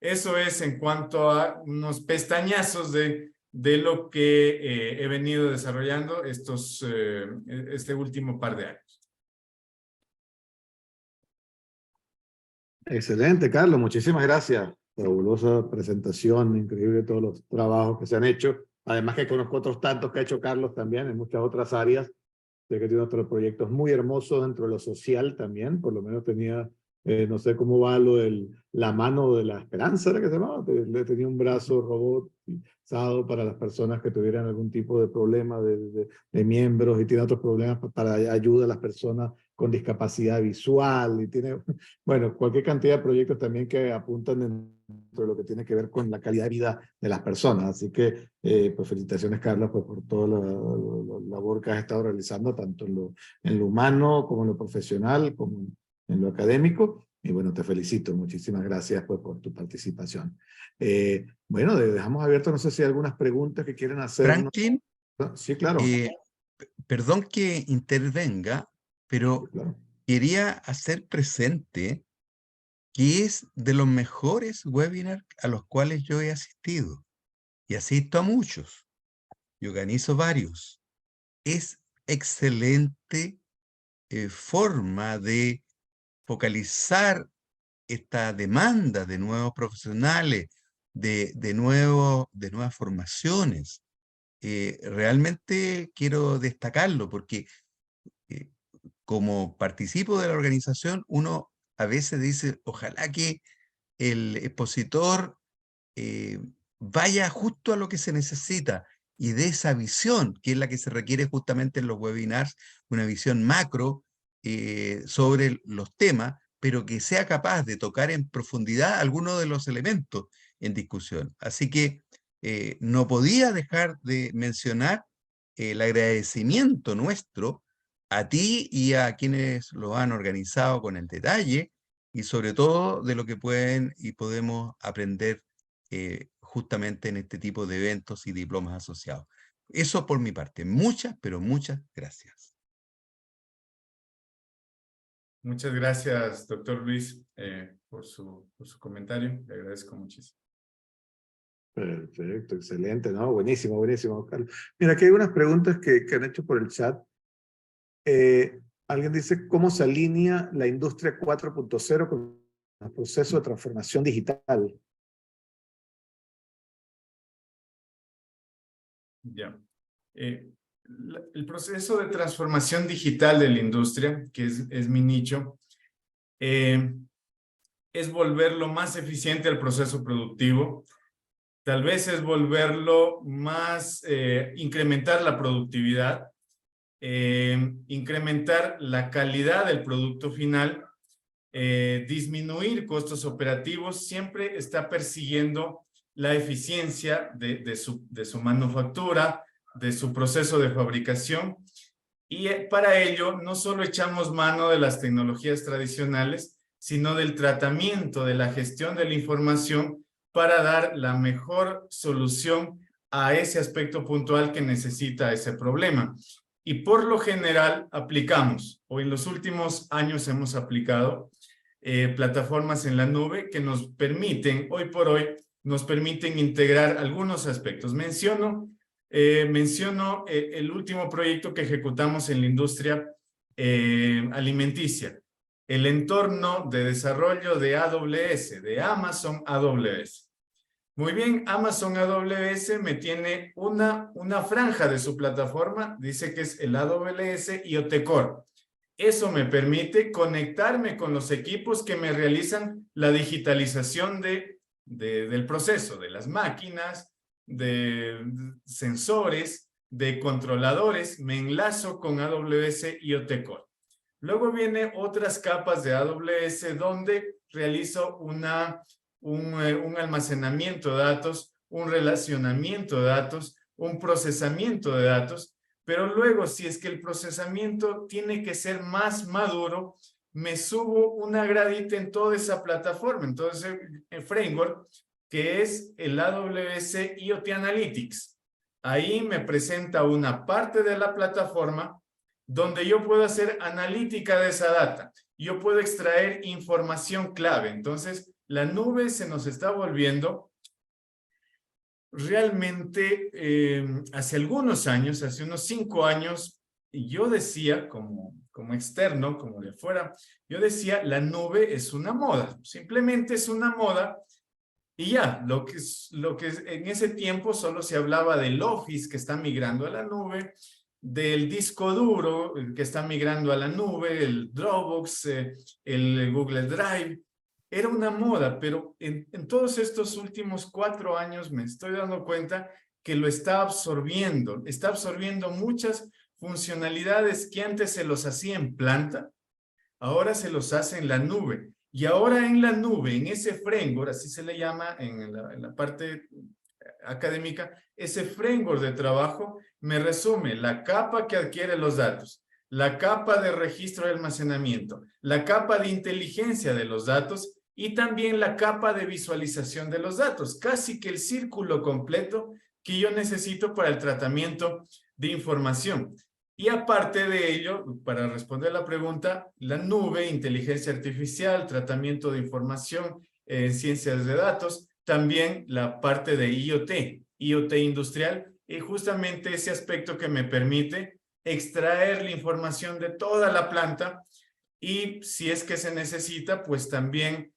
Speaker 1: Eso es en cuanto a unos pestañazos de lo que he venido desarrollando este último par de años.
Speaker 2: Excelente, Carlos, muchísimas gracias. Fabulosa presentación, increíble todos los trabajos que se han hecho. Además que conozco otros tantos que ha hecho Carlos también en muchas otras áreas. Sé que tiene otros proyectos muy hermosos dentro de lo social también, por lo menos tenía, no sé cómo va lo de la mano de la esperanza, ¿era que se llamaba? Tenía un brazo robotizado para las personas que tuvieran algún tipo de problema de miembros y tiene otros problemas para ayuda a las personas con discapacidad visual y tiene, bueno, cualquier cantidad de proyectos también que apuntan dentro de lo que tiene que ver con la calidad de vida de las personas. Así que, pues felicitaciones, Carlos, pues, por toda la labor que has estado realizando, tanto en lo humano como en lo profesional, como en lo académico. Y bueno, te felicito. Muchísimas gracias pues, por tu participación. Bueno, dejamos abierto, no sé si hay algunas preguntas que quieren hacernos.
Speaker 3: Franklin,
Speaker 2: Sí, claro.
Speaker 3: perdón que intervenga, pero
Speaker 2: Sí, claro.
Speaker 3: quería hacer presente que es de los mejores webinars a los cuales yo he asistido. Y asisto a muchos. Y organizo varios. Es excelente forma de focalizar esta demanda de nuevos profesionales, de nuevas formaciones. Realmente quiero destacarlo porque como participo de la organización, uno a veces dice, ojalá que el expositor vaya justo a lo que se necesita y de esa visión, que es la que se requiere justamente en los webinars, una visión macro sobre los temas, pero que sea capaz de tocar en profundidad algunos de los elementos en discusión. Así que no podía dejar de mencionar el agradecimiento nuestro a ti y a quienes lo han organizado con el detalle y sobre todo de lo que pueden y podemos aprender justamente en este tipo de eventos y diplomas asociados. Eso por mi parte. Muchas, pero muchas gracias.
Speaker 1: Muchas gracias, doctor Luis, por su comentario. Le agradezco muchísimo.
Speaker 2: Perfecto, excelente, ¿no? Buenísimo, buenísimo, Carlos. Mira, aquí hay unas preguntas que han hecho por el chat. Alguien dice, ¿cómo se alinea la industria 4.0 con el proceso de transformación digital?
Speaker 1: Ya. El proceso de transformación digital de la industria, que es mi nicho, es volverlo más eficiente al proceso productivo. Tal vez es volverlo más, incrementar la productividad, incrementar la calidad del producto final, disminuir costos operativos, siempre está persiguiendo la eficiencia de su manufactura, de su proceso de fabricación Y para ello no solo echamos mano de las tecnologías tradicionales, sino del tratamiento, de la gestión de la información para dar la mejor solución a ese aspecto puntual que necesita ese problema. Y por lo general aplicamos, o en los últimos años hemos aplicado plataformas en la nube que nos permiten, hoy por hoy, nos permiten integrar algunos aspectos. Menciono el último proyecto que ejecutamos en la industria alimenticia, el entorno de desarrollo de AWS, de Amazon AWS. Muy bien, Amazon AWS me tiene una franja de su plataforma, dice que es el AWS IoT Core. Eso me permite conectarme con los equipos que me realizan la digitalización del proceso, de las máquinas, de sensores, de controladores. Me enlazo con AWS IoT Core. Luego vienen otras capas de AWS donde realizo un almacenamiento de datos, un relacionamiento de datos, un procesamiento de datos. Pero luego, si es que el procesamiento tiene que ser más maduro, me subo una gradita en toda esa plataforma. Entonces, el framework, que es el AWS IoT Analytics. Ahí me presenta una parte de la plataforma donde yo puedo hacer analítica de esa data. Yo puedo extraer información clave. Entonces, la nube se nos está volviendo realmente hace algunos años, hace unos 5 años, yo decía como externo, como de afuera, yo decía la nube es una moda, simplemente es una moda y ya, lo que en ese tiempo solo se hablaba del Office que está migrando a la nube, del disco duro que está migrando a la nube, el Dropbox, el Google Drive. Era una moda, pero en todos estos últimos 4 años me estoy dando cuenta que lo está absorbiendo muchas funcionalidades que antes se los hacía en planta, ahora se los hace en la nube. Y ahora en la nube, en ese framework, así se le llama en la parte académica, ese framework de trabajo me resume la capa que adquiere los datos, la capa de registro y almacenamiento, la capa de inteligencia de los datos y también la capa de visualización de los datos, casi que el círculo completo que yo necesito para el tratamiento de información. Y aparte de ello, para responder la pregunta, la nube, inteligencia artificial, tratamiento de información, ciencias de datos, también la parte de IoT industrial, y justamente ese aspecto que me permite extraer la información de toda la planta y si es que se necesita, pues también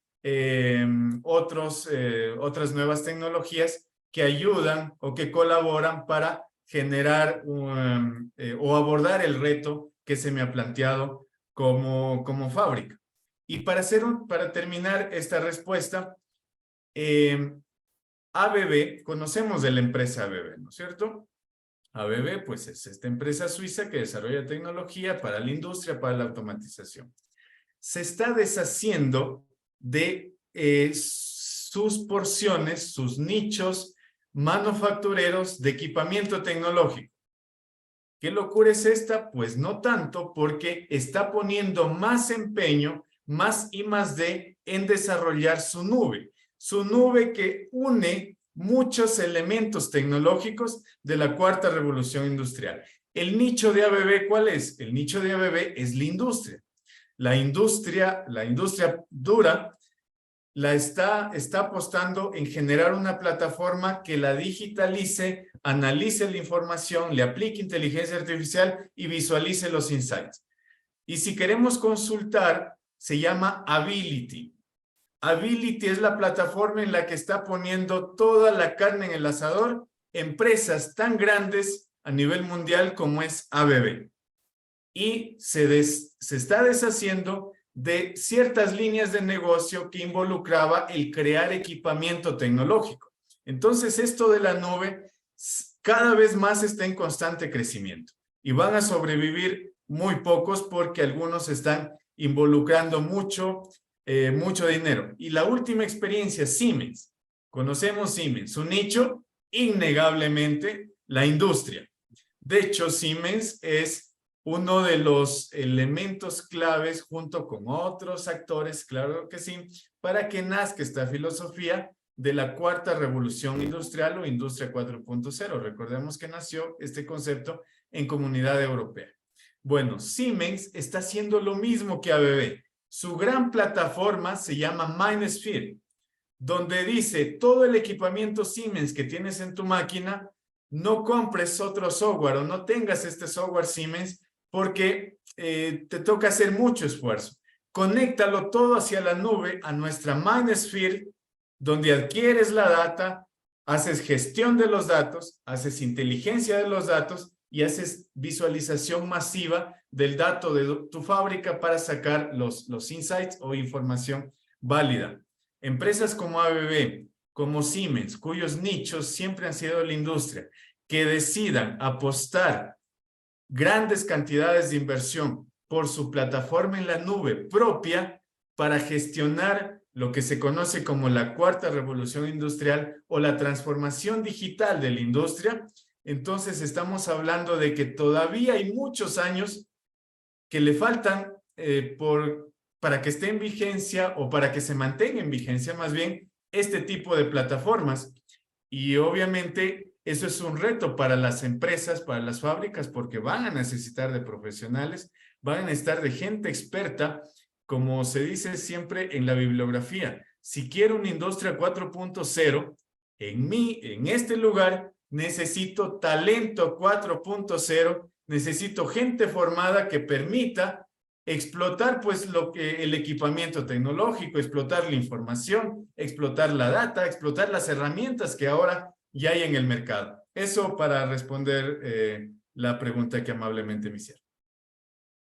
Speaker 1: otras nuevas tecnologías que ayudan o que colaboran para generar o abordar el reto que se me ha planteado como fábrica. Y para terminar esta respuesta, ABB, conocemos de la empresa ABB, ¿no es cierto? ABB, pues es esta empresa suiza que desarrolla tecnología para la industria, para la automatización. Se está deshaciendo de sus porciones, sus nichos manufactureros de equipamiento tecnológico. ¿Qué locura es esta? Pues no tanto, porque está poniendo más empeño, más I+D en desarrollar su nube que une muchos elementos tecnológicos de la cuarta revolución industrial. El nicho de ABB, ¿cuál es? El nicho de ABB es la industria. La industria dura está apostando en generar una plataforma que la digitalice, analice la información, le aplique inteligencia artificial y visualice los insights. Y si queremos consultar, se llama Ability. Ability es la plataforma en la que está poniendo toda la carne en el asador empresas tan grandes a nivel mundial como es ABB. Y se está deshaciendo de ciertas líneas de negocio que involucraba el crear equipamiento tecnológico. Entonces, esto de la nube cada vez más está en constante crecimiento y van a sobrevivir muy pocos porque algunos están involucrando mucho dinero. Y la última experiencia, Siemens. Conocemos Siemens, su nicho, innegablemente, la industria. De hecho, Siemens es uno de los elementos claves junto con otros actores, claro que sí, para que nazca esta filosofía de la cuarta revolución industrial o industria 4.0. Recordemos que nació este concepto en Comunidad Europea. Bueno, Siemens está haciendo lo mismo que ABB. Su gran plataforma se llama MindSphere, donde dice todo el equipamiento Siemens que tienes en tu máquina, no compres otro software o no tengas este software Siemens porque te toca hacer mucho esfuerzo. Conéctalo todo hacia la nube, a nuestra MindSphere, donde adquieres la data, haces gestión de los datos, haces inteligencia de los datos y haces visualización masiva del dato de tu fábrica para sacar los insights o información válida. Empresas como ABB, como Siemens, cuyos nichos siempre han sido la industria, que decidan apostar grandes cantidades de inversión por su plataforma en la nube propia para gestionar lo que se conoce como la cuarta revolución industrial o la transformación digital de la industria, entonces estamos hablando de que todavía hay muchos años que le faltan para que esté en vigencia o para que se mantenga en vigencia más bien este tipo de plataformas. Y obviamente eso es un reto para las empresas, para las fábricas, porque van a necesitar de profesionales, van a necesitar de gente experta, como se dice siempre en la bibliografía. Si quiero una industria 4.0, en este lugar necesito talento 4.0, necesito gente formada que permita explotar pues el equipamiento tecnológico, explotar la información, explotar la data, explotar las herramientas que ahora ya hay en el mercado. Eso para responder la pregunta que amablemente me hicieron.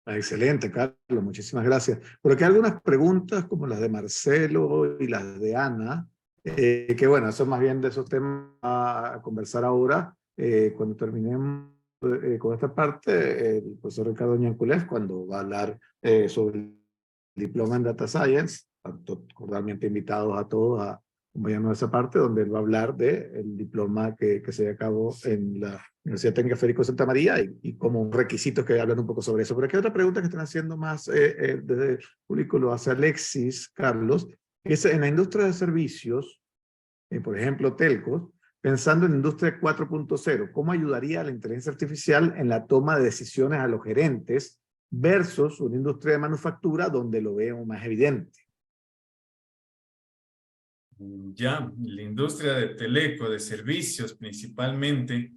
Speaker 2: Excelente, Carlos, muchísimas gracias. Por aquí hay algunas preguntas como las de Marcelo y las de Ana, que bueno, son más bien de esos temas a conversar ahora. Cuando terminemos con esta parte, el profesor Ricardo Ñanculés, cuando va a hablar sobre el diploma en Data Science, cordialmente invitados a todos a acompañarnos a esa parte, donde él va a hablar del diploma que se lleva a cabo en la Universidad Técnica Federico Santa María y como requisitos que hablan un poco sobre eso. Pero aquí hay otra pregunta que están haciendo más desde el público, lo hace Alexis, Carlos, que es en la industria de servicios, por ejemplo, telcos, pensando en industria 4.0, ¿cómo ayudaría la inteligencia artificial en la toma de decisiones a los gerentes versus una industria de manufactura donde lo veo más evidente?
Speaker 1: Ya, la industria de teleco, de servicios principalmente,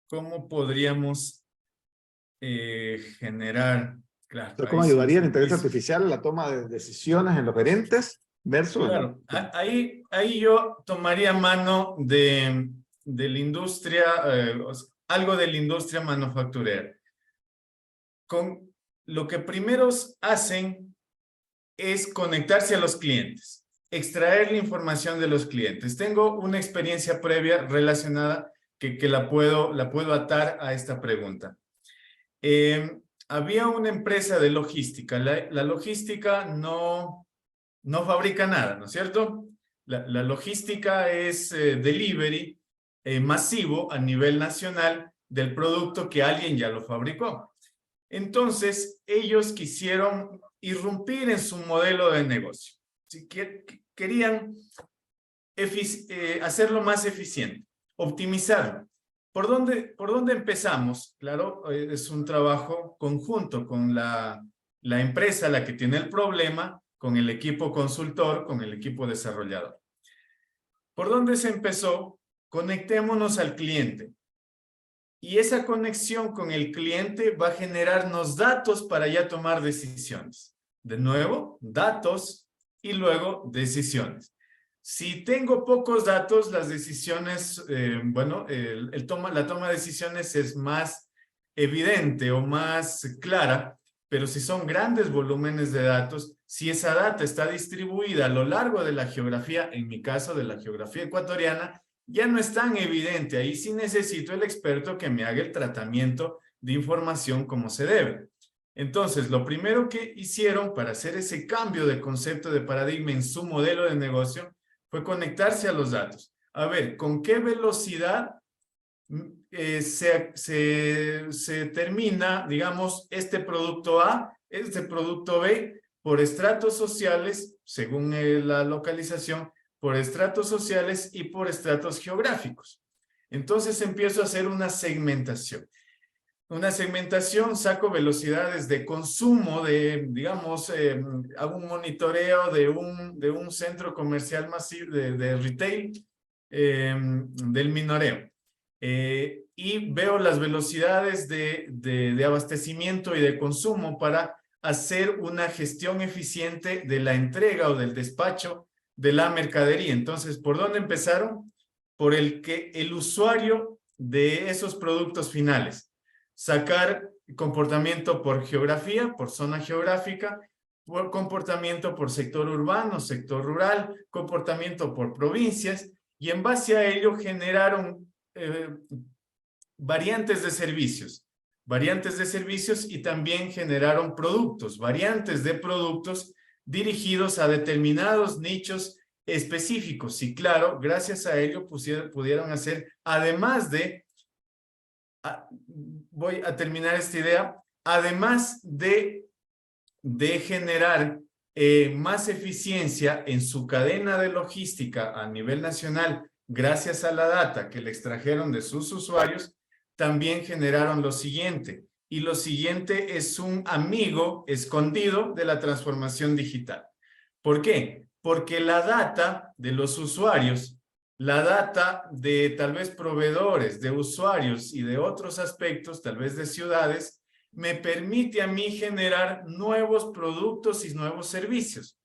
Speaker 1: ¿cómo podríamos generar? Claro,
Speaker 2: ¿Cómo ayudaría la inteligencia artificial en la toma de decisiones en los gerentes versus?
Speaker 1: Claro, ahí yo tomaría mano de la industria, algo de la industria manufacturera. Con lo que primeros hacen es conectarse a los clientes, extraer la información de los clientes. Tengo una experiencia previa relacionada que la puedo atar a esta pregunta. Había una empresa de logística. La logística no fabrica nada, ¿no es cierto? La logística es delivery masivo a nivel nacional del producto que alguien ya lo fabricó. Entonces, ellos quisieron irrumpir en su modelo de negocio. Querían hacerlo más eficiente, optimizarlo. ¿Por dónde empezamos? Claro, es un trabajo conjunto con la empresa, la que tiene el problema, con el equipo consultor, con el equipo desarrollador. ¿Por dónde se empezó? Conectémonos al cliente. Y esa conexión con el cliente va a generarnos datos para ya tomar decisiones. De nuevo, datos y luego decisiones. Si tengo pocos datos, las decisiones, la toma de decisiones es más evidente o más clara, pero si son grandes volúmenes de datos, si esa data está distribuida a lo largo de la geografía, en mi caso de la geografía ecuatoriana, ya no es tan evidente. Ahí sí necesito el experto que me haga el tratamiento de información como se debe. Entonces, lo primero que hicieron para hacer ese cambio de concepto de paradigma en su modelo de negocio fue conectarse a los datos. A ver, ¿con qué velocidad se termina, digamos, este producto A, este producto B, por estratos sociales, según la localización, por estratos sociales y por estratos geográficos. Entonces empiezo a hacer una segmentación. Una segmentación, saco velocidades de consumo, digamos, hago un monitoreo de un centro comercial masivo, de retail, del minoreo. Y veo las velocidades de abastecimiento y de consumo para hacer una gestión eficiente de la entrega o del despacho de la mercadería. Entonces, ¿por dónde empezaron? Por el usuario de esos productos finales. Sacar comportamiento por geografía, por zona geográfica, por comportamiento por sector urbano, sector rural, comportamiento por provincias, y en base a ello generaron variantes de servicios y también generaron productos, variantes de productos dirigidos a determinados nichos específicos. Y claro, gracias a ello pudieron hacer, además de, voy a terminar esta idea, además de generar más eficiencia en su cadena de logística a nivel nacional, gracias a la data que le extrajeron de sus usuarios, también generaron lo siguiente. Y lo siguiente es un amigo escondido de la transformación digital. ¿Por qué? Porque la data de los usuarios, la data de tal vez proveedores, de usuarios y de otros aspectos, tal vez de ciudades, me permite a mí generar nuevos productos y nuevos servicios.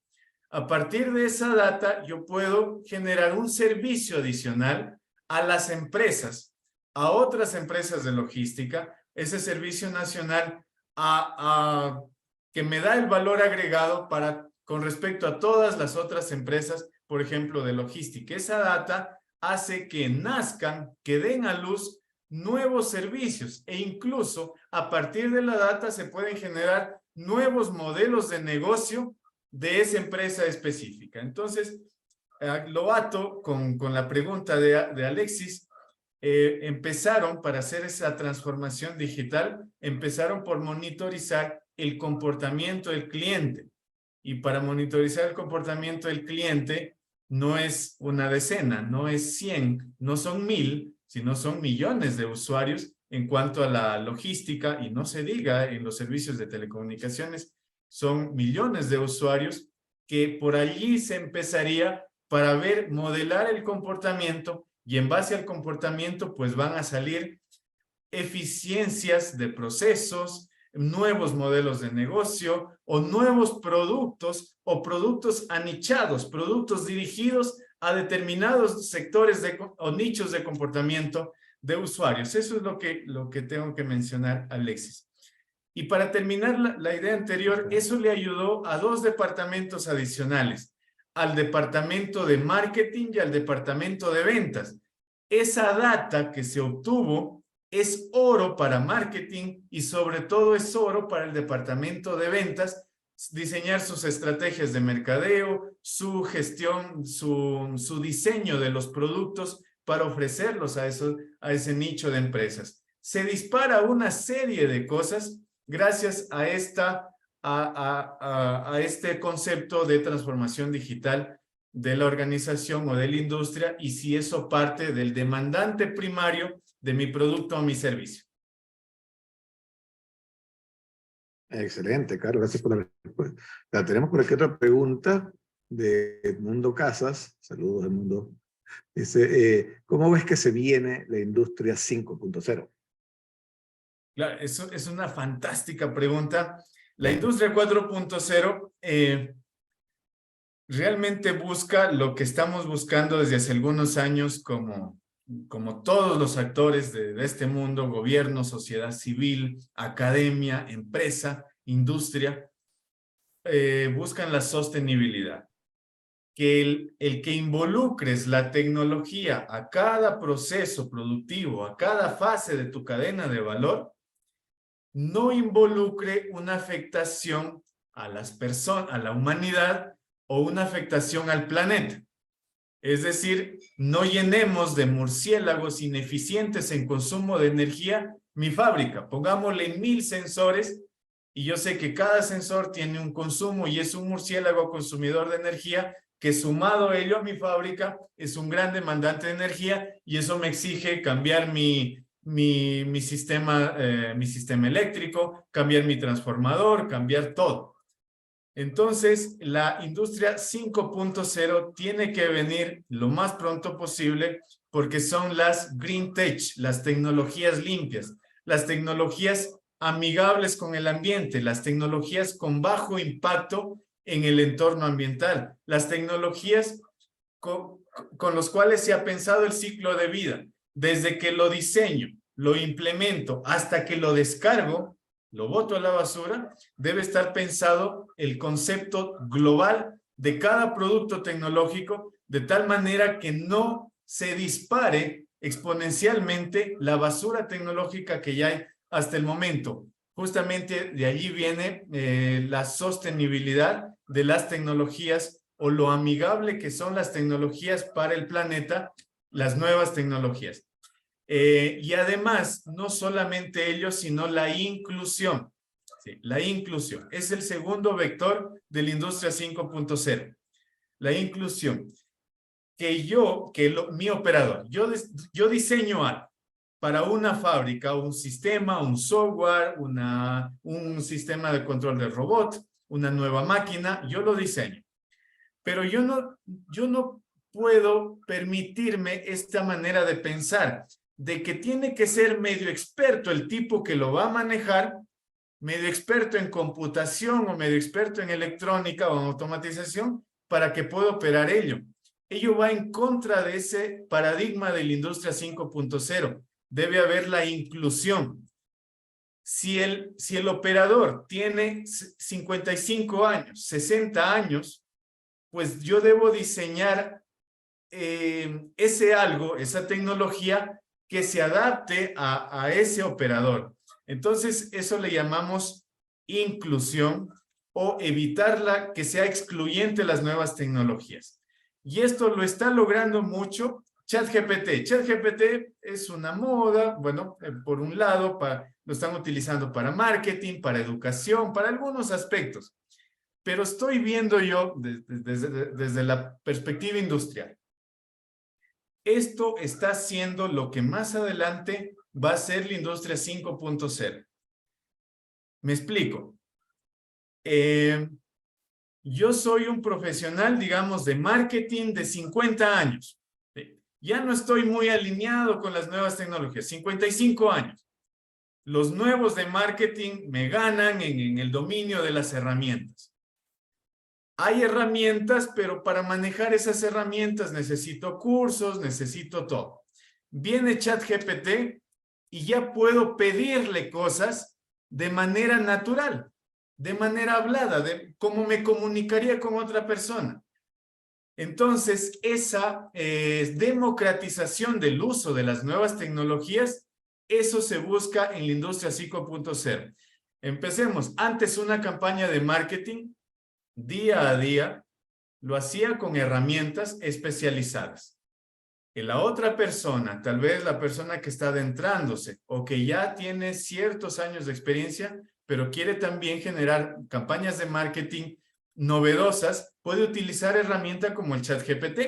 Speaker 1: A partir de esa data, yo puedo generar un servicio adicional a las empresas, a otras empresas de logística, ese servicio nacional que me da el valor agregado con respecto a todas las otras empresas, por ejemplo, de logística. Esa data hace que nazcan, que den a luz nuevos servicios, e incluso a partir de la data se pueden generar nuevos modelos de negocio de esa empresa específica. Entonces, lo ato con la pregunta de Alexis. Empezaron, para hacer esa transformación digital, empezaron por monitorizar el comportamiento del cliente. Y para monitorizar el comportamiento del cliente no es una decena, no es 100, no son 1000, sino son millones de usuarios en cuanto a la logística, y no se diga en los servicios de telecomunicaciones, son millones de usuarios que por allí se empezaría para modelar el comportamiento, y en base al comportamiento pues van a salir eficiencias de procesos, nuevos modelos de negocio o nuevos productos o productos anichados, productos dirigidos a determinados sectores o nichos de comportamiento de usuarios. Eso es lo que tengo que mencionar, Alexis. Y para terminar la idea anterior, eso le ayudó a 2 departamentos adicionales, al departamento de marketing y al departamento de ventas. Esa data que se obtuvo es oro para marketing y sobre todo es oro para el departamento de ventas, diseñar sus estrategias de mercadeo, su gestión, su diseño de los productos para ofrecerlos a ese nicho de empresas. Se dispara una serie de cosas gracias a este concepto de transformación digital de la organización o de la industria, y si eso parte del demandante primario de mi producto o mi servicio.
Speaker 2: Excelente, Carlos, gracias por la respuesta. Tenemos por aquí otra pregunta de Edmundo Casas. Saludos, Edmundo. Dice, ¿cómo ves que se viene la industria 5.0?
Speaker 1: Claro, eso es una fantástica pregunta. La industria 4.0 realmente busca lo que estamos buscando desde hace algunos años como todos los actores de este mundo: gobierno, sociedad civil, academia, empresa, industria, buscan la sostenibilidad. Que el que involucres la tecnología a cada proceso productivo, a cada fase de tu cadena de valor, no involucre una afectación a las personas, a la humanidad, o una afectación al planeta. Es decir, no llenemos de murciélagos ineficientes en consumo de energía mi fábrica. Pongámosle 1000 sensores y yo sé que cada sensor tiene un consumo y es un murciélago consumidor de energía que sumado a ello a mi fábrica es un gran demandante de energía y eso me exige cambiar mi sistema eléctrico, cambiar mi transformador, cambiar todo. Entonces, la industria 5.0 tiene que venir lo más pronto posible porque son las green tech, las tecnologías limpias, las tecnologías amigables con el ambiente, las tecnologías con bajo impacto en el entorno ambiental, las tecnologías con los cuales se ha pensado el ciclo de vida, desde que lo diseño, lo implemento, hasta que lo descargo, lo boto a la basura, debe estar pensado el concepto global de cada producto tecnológico, de tal manera que no se dispare exponencialmente la basura tecnológica que ya hay hasta el momento. Justamente de allí viene la sostenibilidad de las tecnologías o lo amigable que son las tecnologías para el planeta, las nuevas tecnologías. Y además, no solamente ello, sino la inclusión. Sí, la inclusión es el segundo vector de la industria 5.0. La inclusión. Mi operador, yo diseño algo para una fábrica, un sistema, un software, un sistema de control de robot, una nueva máquina, yo lo diseño. Pero yo no puedo permitirme esta manera de pensar, de que tiene que ser medio experto el tipo que lo va a manejar, medio experto en computación o medio experto en electrónica o en automatización para que pueda operar ello. Ello va en contra de ese paradigma de la industria 5.0. Debe haber la inclusión. Si el operador tiene 55 años, 60 años, pues yo debo diseñar ese algo, esa tecnología que se adapte a ese operador. Entonces, eso le llamamos inclusión o evitarla que sea excluyente las nuevas tecnologías. Y esto lo está logrando mucho ChatGPT. ChatGPT es una moda, bueno, por un lado, lo están utilizando para marketing, para educación, para algunos aspectos. Pero estoy viendo yo desde la perspectiva industrial. Esto está siendo lo que más adelante va a ser la industria 5.0. Me explico. Yo soy un profesional, digamos, de marketing de 50 años. Ya no estoy muy alineado con las nuevas tecnologías, 55 años. Los nuevos de marketing me ganan en el dominio de las herramientas. Hay herramientas, pero para manejar esas herramientas necesito cursos, necesito todo. Viene ChatGPT y ya puedo pedirle cosas de manera natural, de manera hablada, de cómo me comunicaría con otra persona. Entonces, esa democratización del uso de las nuevas tecnologías, eso se busca en la industria 5.0. Empecemos. Antes una campaña de marketing, día a día, lo hacía con herramientas especializadas. Y la otra persona, tal vez la persona que está adentrándose o que ya tiene ciertos años de experiencia, pero quiere también generar campañas de marketing novedosas, puede utilizar herramientas como el ChatGPT.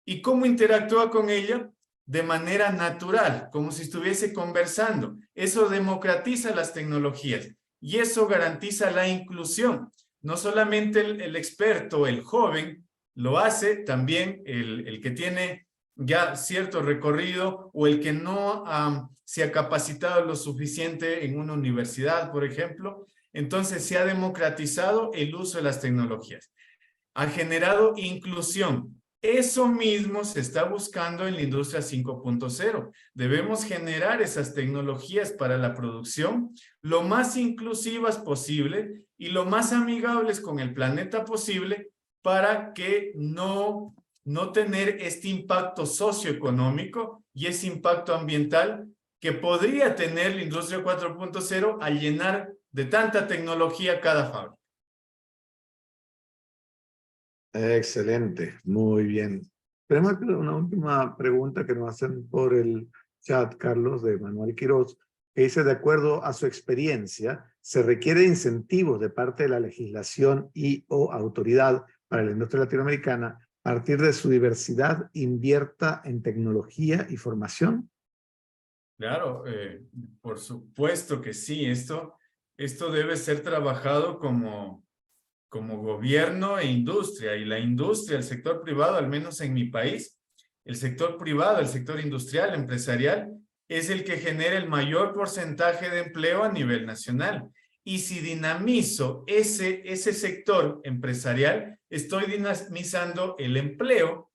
Speaker 1: ¿Y cómo interactúa con ella? De manera natural, como si estuviese conversando. Eso democratiza las tecnologías y eso garantiza la inclusión. No solamente el experto, el joven, lo hace, también el que tiene ya cierto recorrido o el que no se ha capacitado lo suficiente en una universidad, por ejemplo. Entonces se ha democratizado el uso de las tecnologías. Ha generado inclusión. Eso mismo se está buscando en la industria 5.0. Debemos generar esas tecnologías para la producción lo más inclusivas posible y lo más amigables con el planeta posible para que no tener este impacto socioeconómico y ese impacto ambiental que podría tener la industria 4.0 al llenar de tanta tecnología cada fábrica.
Speaker 2: Excelente, muy bien. Tenemos aquí una última pregunta que nos hacen por el chat, Carlos, de Manuel Quiroz, que dice, de acuerdo a su experiencia, ¿se requiere incentivos de parte de la legislación y o autoridad para la industria latinoamericana a partir de su diversidad invierta en tecnología y formación?
Speaker 1: Claro, por supuesto que sí. Esto debe ser trabajado como gobierno e industria. Y la industria, el sector privado, al menos en mi país, el sector privado, el sector industrial, empresarial, es el que genera el mayor porcentaje de empleo a nivel nacional. Y si dinamizo ese sector empresarial, estoy dinamizando el empleo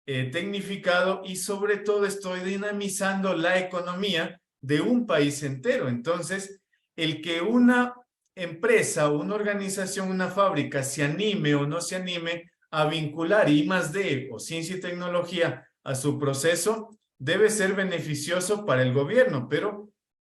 Speaker 1: tecnificado y sobre todo estoy dinamizando la economía de un país entero. Entonces, el que una empresa, una organización, una fábrica se anime o no se anime a vincular I+D o ciencia y tecnología a su proceso, debe ser beneficioso para el gobierno, pero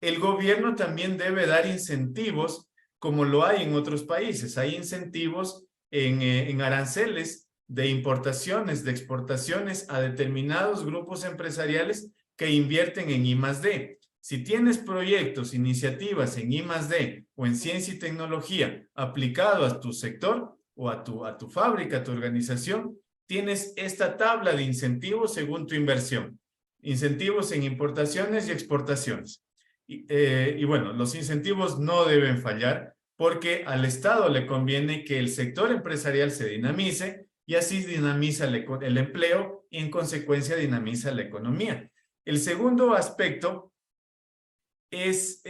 Speaker 1: el gobierno también debe dar incentivos como lo hay en otros países. Hay incentivos en aranceles de importaciones, de exportaciones a determinados grupos empresariales que invierten en I+D. Si tienes proyectos, iniciativas en I+D o en ciencia y tecnología aplicado a tu sector o a tu fábrica, a tu organización, tienes esta tabla de incentivos según tu inversión. Incentivos en importaciones y exportaciones. Y bueno, los incentivos no deben fallar porque al Estado le conviene que el sector empresarial se dinamice y así dinamiza el empleo y en consecuencia dinamiza la economía. El segundo aspecto es,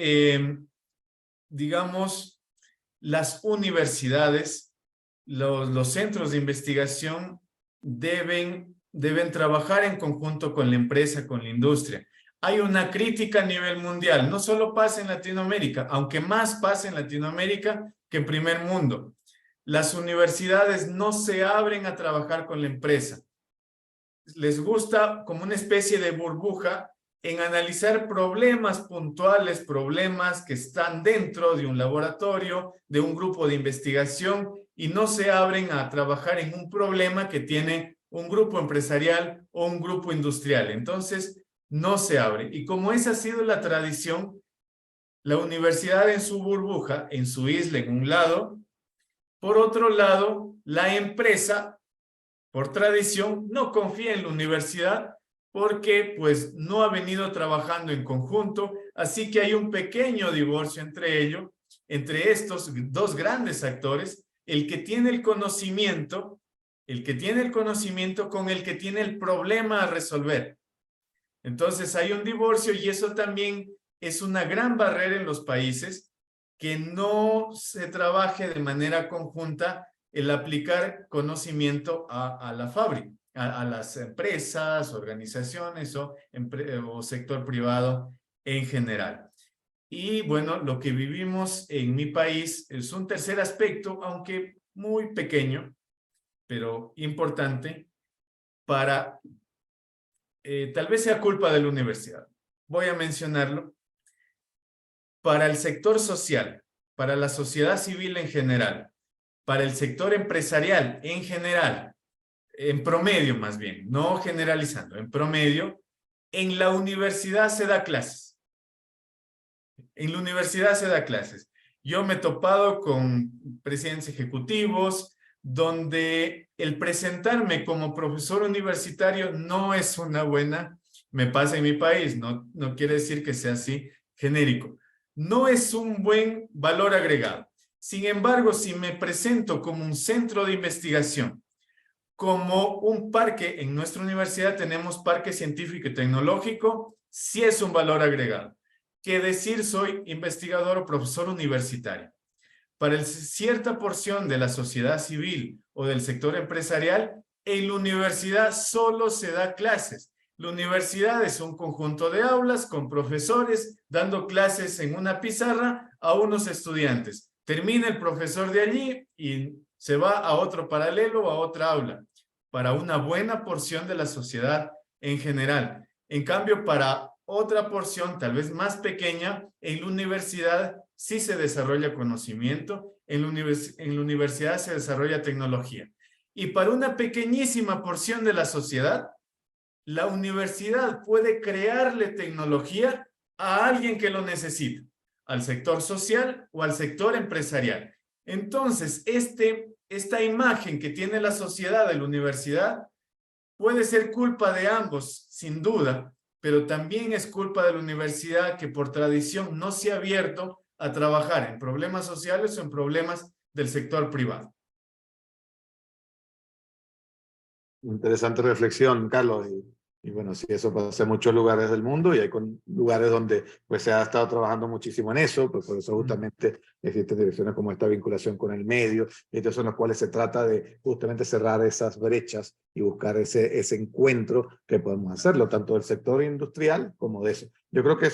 Speaker 1: digamos, las universidades, los centros de investigación deben trabajar en conjunto con la empresa, con la industria. Hay una crítica a nivel mundial, no solo pasa en Latinoamérica, aunque más pasa en Latinoamérica que en primer mundo. Las universidades no se abren a trabajar con la empresa. Les gusta como una especie de burbuja en analizar problemas puntuales, problemas que están dentro de un laboratorio, de un grupo de investigación, y no se abren a trabajar en un problema que tiene un grupo empresarial o un grupo industrial. Entonces, no se abre. Y como esa ha sido la tradición, la universidad en su burbuja, en su isla, en un lado. Por otro lado, la empresa, por tradición, no confía en la universidad porque pues no ha venido trabajando en conjunto, así que hay un pequeño divorcio entre ellos, entre estos dos grandes actores, el que tiene el conocimiento con el que tiene el problema a resolver. Entonces hay un divorcio y eso también es una gran barrera en los países, que no se trabaje de manera conjunta el aplicar conocimiento a la fábrica, a las empresas, organizaciones o sector privado en general. Y bueno, lo que vivimos en mi país es un tercer aspecto, aunque muy pequeño, pero importante, para tal vez sea culpa de la universidad. Voy a mencionarlo. Para el sector social, para la sociedad civil en general, para el sector empresarial en general, en promedio más bien, no generalizando, en promedio, en la universidad se da clases. En la universidad se da clases. Yo me he topado con presidentes ejecutivos donde el presentarme como profesor universitario no es una buena, me pasa en mi país, no quiere decir que sea así genérico. No es un buen valor agregado. Sin embargo, si me presento como un centro de investigación, como un parque, en nuestra universidad tenemos parque científico y tecnológico, sí es un valor agregado. Que decir soy investigador o profesor universitario. Para cierta porción de la sociedad civil o del sector empresarial, en la universidad solo se da clases. La universidad es un conjunto de aulas con profesores dando clases en una pizarra a unos estudiantes. Termina el profesor de allí y se va a otro paralelo o a otra aula, para una buena porción de la sociedad en general. En cambio, para otra porción, tal vez más pequeña, en la universidad sí se desarrolla conocimiento, en la universidad se desarrolla tecnología. Y para una pequeñísima porción de la sociedad, la universidad puede crearle tecnología a alguien que lo necesita, al sector social o al sector empresarial. Entonces, esta imagen que tiene la sociedad de la universidad puede ser culpa de ambos, sin duda, pero también es culpa de la universidad que por tradición no se ha abierto a trabajar en problemas sociales o en problemas del sector privado.
Speaker 2: Interesante reflexión, Carlos. Y bueno, sí, eso pasa en muchos lugares del mundo y hay lugares donde pues se ha estado trabajando muchísimo en eso, pues por eso justamente existen direcciones como esta vinculación con el medio, y entonces en los cuales se trata de justamente cerrar esas brechas y buscar ese encuentro que podemos hacerlo, tanto del sector industrial como de eso. Yo creo que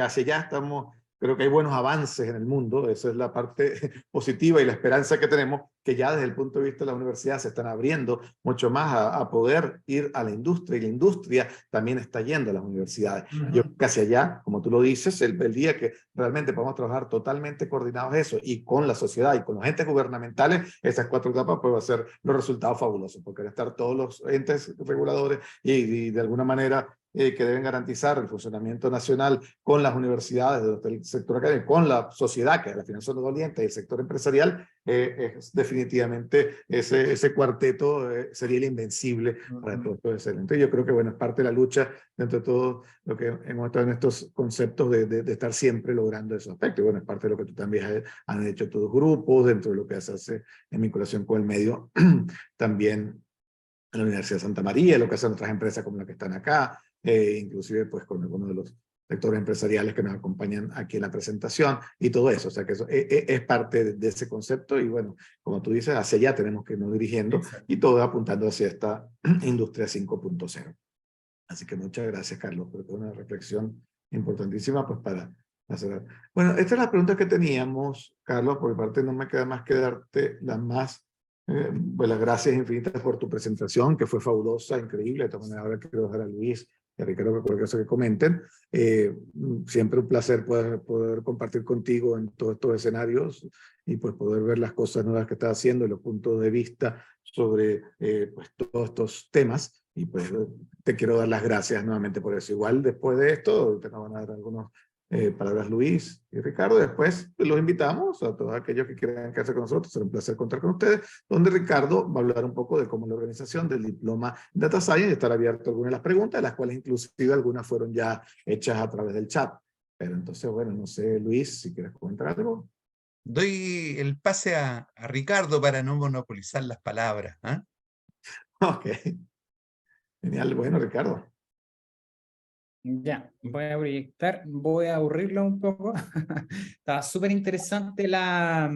Speaker 2: hacia allá estamos. Creo que hay buenos avances en el mundo, esa es la parte positiva y la esperanza que tenemos, que ya desde el punto de vista de la universidad se están abriendo mucho más a poder ir a la industria, y la industria también está yendo a las universidades. Yo creo que hacia allá, como tú lo dices, el día que realmente podamos trabajar totalmente coordinados eso, y con la sociedad y con los entes gubernamentales, esas 4 etapas pues va a ser los resultados fabulosos, porque van a estar todos los entes reguladores y de alguna manera que deben garantizar el funcionamiento nacional con las universidades, del sector académico, con la sociedad, que al final son los dolientes, y el sector empresarial, es definitivamente ese cuarteto sería el invencible para todo esto. Excelente. Yo creo que, bueno, es parte de la lucha dentro de todo lo que hemos estado en estos conceptos de estar siempre logrando esos aspectos. Y bueno, es parte de lo que tú también han hecho todos los grupos, dentro de lo que se hace en vinculación con el medio, también en la Universidad de Santa María, lo que hacen otras empresas como las que están acá, inclusive pues con algunos de los sectores empresariales que nos acompañan aquí en la presentación y todo eso. O sea que eso es parte de ese concepto y bueno, como tú dices, hacia allá tenemos que irnos dirigiendo. Exacto. Y todo apuntando hacia esta industria 5.0. Así que muchas gracias, Carlos, por una reflexión importantísima pues para hacer. Bueno, esta es la pregunta que teníamos, Carlos. Por mi parte no me queda más que darte pues las gracias infinitas por tu presentación, que fue fabulosa, increíble. De todas maneras, ahora quiero dejar a Luis y a Ricardo cualquier cosa que comenten. Siempre un placer poder compartir contigo en todos estos escenarios y pues poder ver las cosas nuevas que estás haciendo y los puntos de vista sobre pues todos estos temas. Y pues te quiero dar las gracias nuevamente por eso. Igual después de esto, te van a dar algunos palabras Luis y Ricardo. Después los invitamos a todos aquellos que quieran quedarse con nosotros. Será un placer contar con ustedes, donde Ricardo va a hablar un poco de cómo la organización del diploma Data Science, y estar abierto a algunas de las preguntas, de las cuales inclusive algunas fueron ya hechas a través del chat. Pero entonces, bueno, no sé, Luis, si quieres comentar algo.
Speaker 3: Doy el pase a Ricardo para no monopolizar las palabras.
Speaker 2: Ok. Genial, bueno, Ricardo.
Speaker 4: Ya, voy a proyectar, voy a aburrirlo un poco. Estaba súper interesante la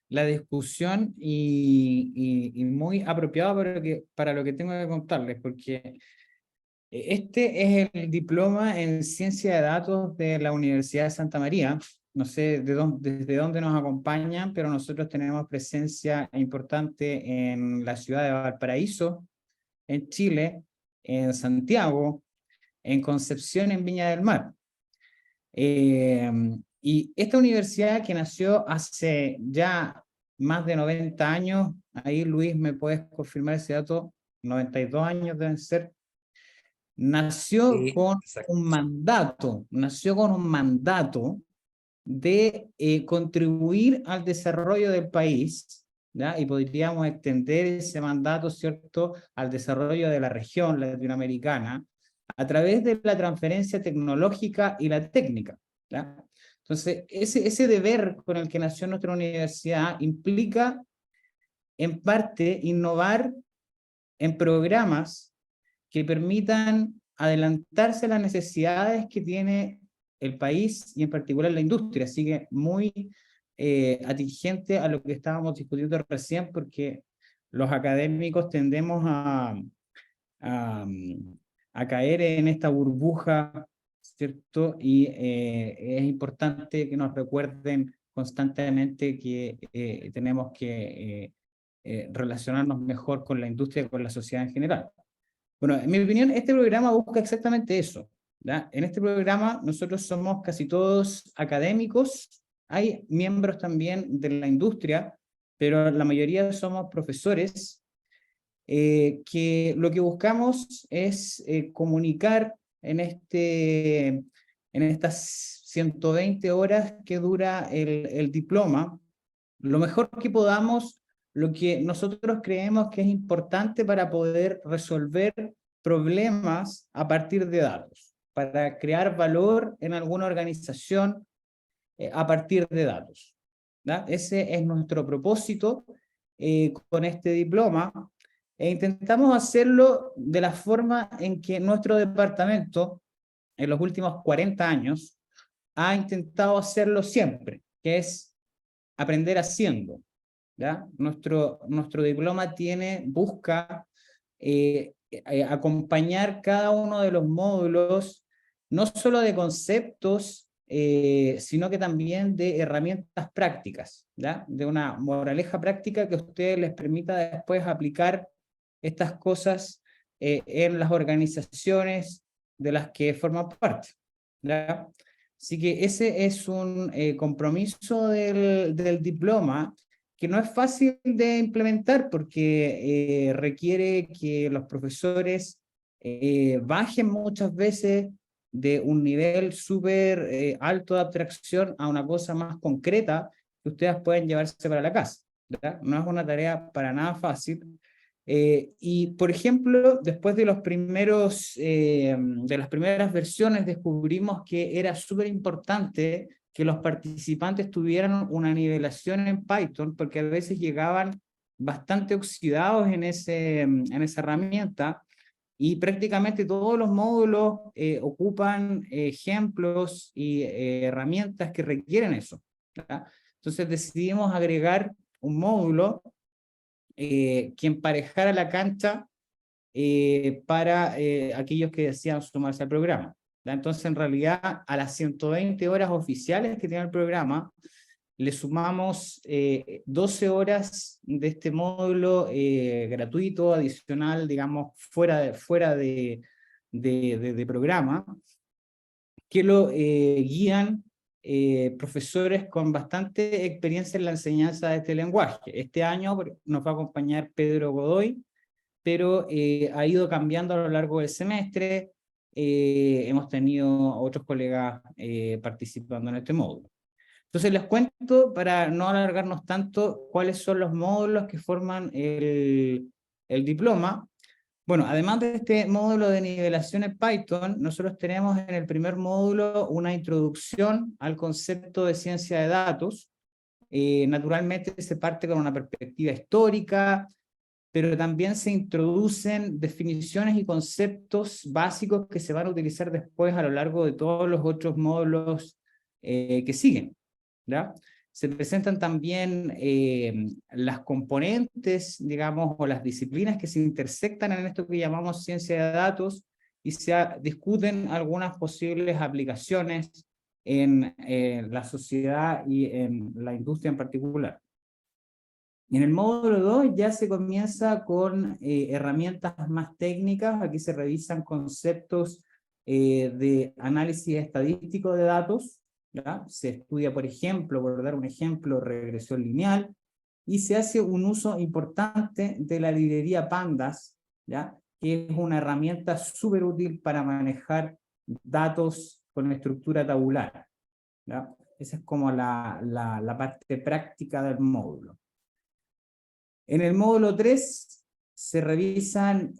Speaker 4: discusión y muy apropiado para lo que tengo que contarles, porque este es el diploma en ciencia de datos de la Universidad de Santa María. No sé desde dónde nos acompañan, pero nosotros tenemos presencia importante en la ciudad de Valparaíso, en Chile, en Santiago, en Concepción, en Viña del Mar. Y esta universidad, que nació hace ya más de 90 años, ahí Luis me puedes confirmar ese dato, 92 años deben ser, nació con un mandato de contribuir al desarrollo del país, ¿ya? Y podríamos extender ese mandato, ¿cierto?, al desarrollo de la región latinoamericana, a través de la transferencia tecnológica y la técnica, ¿ya? Entonces, ese deber con el que nació nuestra universidad implica, en parte, innovar en programas que permitan adelantarse a las necesidades que tiene el país y en particular la industria. Así que muy atingente a lo que estábamos discutiendo recién, porque los académicos tendemos a caer en esta burbuja, ¿cierto? Y es importante que nos recuerden constantemente que tenemos que relacionarnos mejor con la industria y con la sociedad en general. Bueno, en mi opinión, este programa busca exactamente eso, ¿ya? En este programa nosotros somos casi todos académicos, hay miembros también de la industria, pero la mayoría somos profesores que lo que buscamos es comunicar en estas 120 horas que dura el diploma, lo mejor que podamos, lo que nosotros creemos que es importante para poder resolver problemas a partir de datos, para crear valor en alguna organización a partir de datos, ¿ya? Ese es nuestro propósito con este diploma, e intentamos hacerlo de la forma en que nuestro departamento en los últimos 40 años ha intentado hacerlo siempre, que es aprender haciendo, ¿ya? Nuestro diploma busca acompañar cada uno de los módulos, no solo de conceptos, sino que también de herramientas prácticas, ¿ya? De una moraleja práctica que a ustedes les permita después aplicar estas cosas en las organizaciones de las que forman parte, ¿ya? Así que ese es un compromiso del diploma que no es fácil de implementar porque requiere que los profesores bajen muchas veces de un nivel súper alto de abstracción a una cosa más concreta que ustedes pueden llevarse para la casa, ¿verdad? No es una tarea para nada fácil. Y, por ejemplo, después de las primeras versiones descubrimos que era súper importante que los participantes tuvieran una nivelación en Python, porque a veces llegaban bastante oxidados en esa herramienta, y prácticamente todos los módulos ocupan ejemplos y herramientas que requieren eso, ¿verdad? Entonces decidimos agregar un módulo que emparejara la cancha para aquellos que desean sumarse al programa, ¿ya? Entonces, en realidad, a las 120 horas oficiales que tiene el programa, le sumamos 12 horas de este módulo gratuito, adicional, digamos, fuera de programa, que lo guían profesores con bastante experiencia en la enseñanza de este lenguaje. Este año nos va a acompañar Pedro Godoy, pero ha ido cambiando a lo largo del semestre. Hemos tenido otros colegas participando en este módulo. Entonces les cuento, para no alargarnos tanto, cuáles son los módulos que forman el diploma. Bueno, además de este módulo de nivelación en Python, nosotros tenemos en el primer módulo una introducción al concepto de ciencia de datos. Naturalmente se parte con una perspectiva histórica, pero también se introducen definiciones y conceptos básicos que se van a utilizar después a lo largo de todos los otros módulos que siguen, ¿ya? Se presentan también las componentes, digamos, o las disciplinas que se intersectan en esto que llamamos ciencia de datos, y se discuten algunas posibles aplicaciones en la sociedad y en la industria en particular. En el módulo 2 ya se comienza con herramientas más técnicas. Aquí se revisan conceptos de análisis estadístico de datos, ¿ya? Se estudia, por ejemplo, por dar un ejemplo, regresión lineal, y se hace un uso importante de la librería Pandas, ¿ya? Que es una herramienta súper útil para manejar datos con estructura tabular, ¿ya? Esa es como la parte práctica del módulo. En el módulo 3 se revisan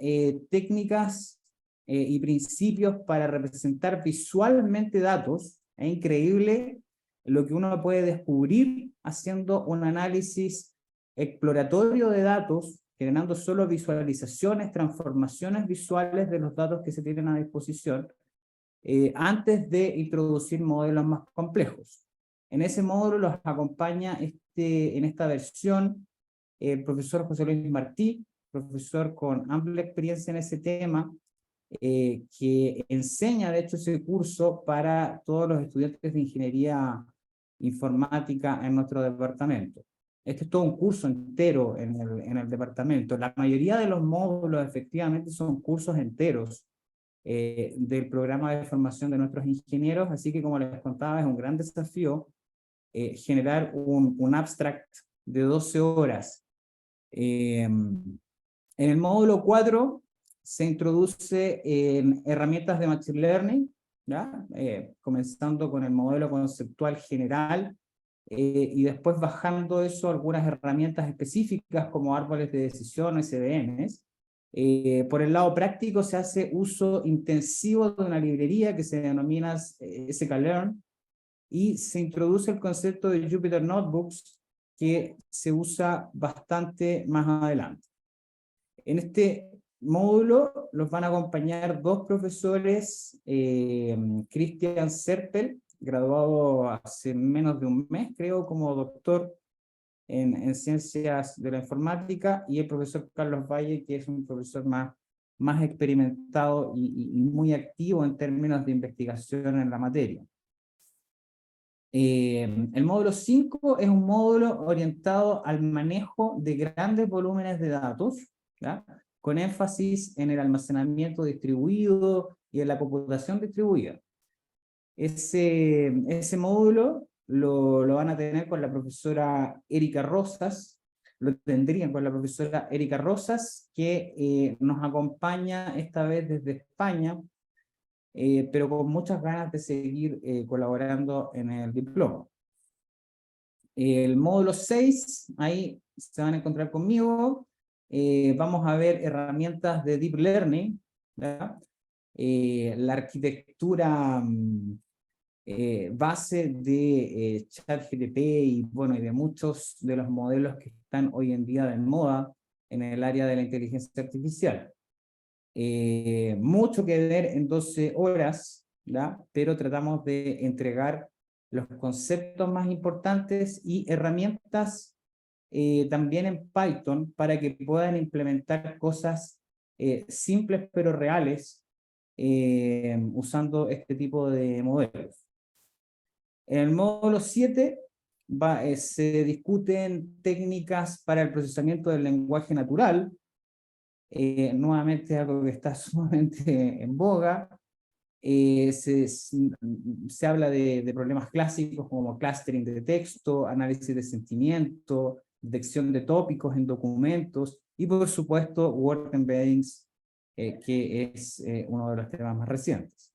Speaker 4: técnicas y principios para representar visualmente datos. Es increíble lo que uno puede descubrir haciendo un análisis exploratorio de datos, generando solo visualizaciones, transformaciones visuales de los datos que se tienen a disposición, antes de introducir modelos más complejos. En ese módulo los acompaña en esta versión el profesor José Luis Martí, profesor con amplia experiencia en ese tema, que enseña de hecho ese curso para todos los estudiantes de ingeniería informática en nuestro departamento. Este es todo un curso entero en el departamento. La mayoría de los módulos efectivamente son cursos enteros del programa de formación de nuestros ingenieros, así que como les contaba, es un gran desafío generar un abstract de 12 horas En el módulo 4 se introduce herramientas de Machine Learning, ¿ya? Comenzando con el modelo conceptual general, y después bajando eso a algunas herramientas específicas como árboles de decisión, SDNs. Por el lado práctico se hace uso intensivo de una librería que se denomina sklearn, y se introduce el concepto de Jupyter Notebooks, que se usa bastante más adelante. En este módulo los van a acompañar dos profesores, Christian Serpel, graduado hace menos de un mes, creo, como doctor en ciencias de la informática, y el profesor Carlos Valle, que es un profesor más experimentado y muy activo en términos de investigación en la materia. El módulo 5 es un módulo orientado al manejo de grandes volúmenes de datos, ¿ya? Con énfasis en el almacenamiento distribuido y en la computación distribuida. Ese módulo lo van a tener con la profesora Erika Rosas, lo tendrían con la profesora Erika Rosas, que nos acompaña esta vez desde España, pero con muchas ganas de seguir colaborando en el diploma. El módulo 6, ahí se van a encontrar conmigo. Vamos a ver herramientas de Deep Learning, ¿ya? La arquitectura base de ChatGPT y, bueno, y de muchos de los modelos que están hoy en día de moda en el área de la inteligencia artificial. Mucho que ver en 12 horas, ¿ya? Pero tratamos de entregar los conceptos más importantes y herramientas también en Python para que puedan implementar cosas simples pero reales usando este tipo de modelos. En el módulo 7 se discuten técnicas para el procesamiento del lenguaje natural. Nuevamente algo que está sumamente en boga. Se habla de problemas clásicos como clustering de texto, análisis de sentimiento, detección de tópicos en documentos y, por supuesto, word embeddings, que es uno de los temas más recientes.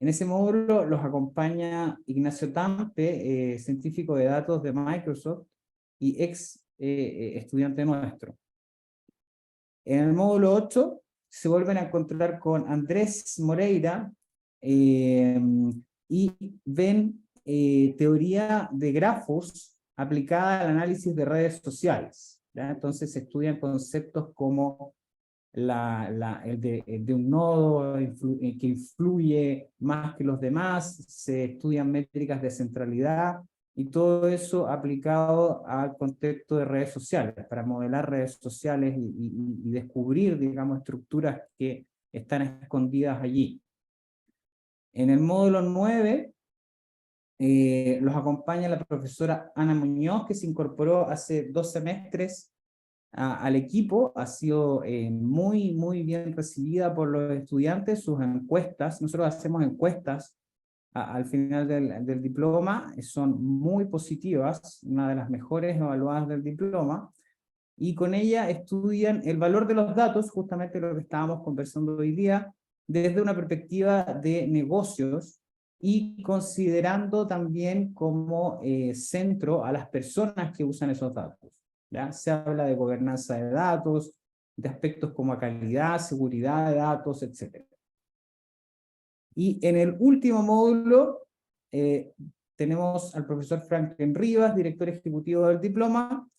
Speaker 4: En ese módulo los acompaña Ignacio Tampe, científico de datos de Microsoft y ex estudiante nuestro. En el módulo 8 se vuelven a encontrar con Andrés Moreira y ven teoría de grafos aplicada al análisis de redes sociales, ¿ya? Entonces se estudian conceptos como el de un nodo que influye más que los demás, se estudian métricas de centralidad, y todo eso aplicado al contexto de redes sociales, para modelar redes sociales y descubrir, digamos, estructuras que están escondidas allí. En el módulo 9 los acompaña la profesora Ana Muñoz, que se incorporó hace 2 semestres al equipo. Ha sido muy bien recibida por los estudiantes. Sus encuestas, nosotros hacemos encuestas al final del diploma, son muy positivas, una de las mejores evaluadas del diploma, y con ella estudian el valor de los datos, justamente lo que estábamos conversando hoy día, desde una perspectiva de negocios, y considerando también como centro a las personas que usan esos datos, ¿ya? Se habla de gobernanza de datos, de aspectos como calidad, seguridad de datos, etc. Y en el último módulo tenemos al profesor Franklin Rivas, director ejecutivo del diploma,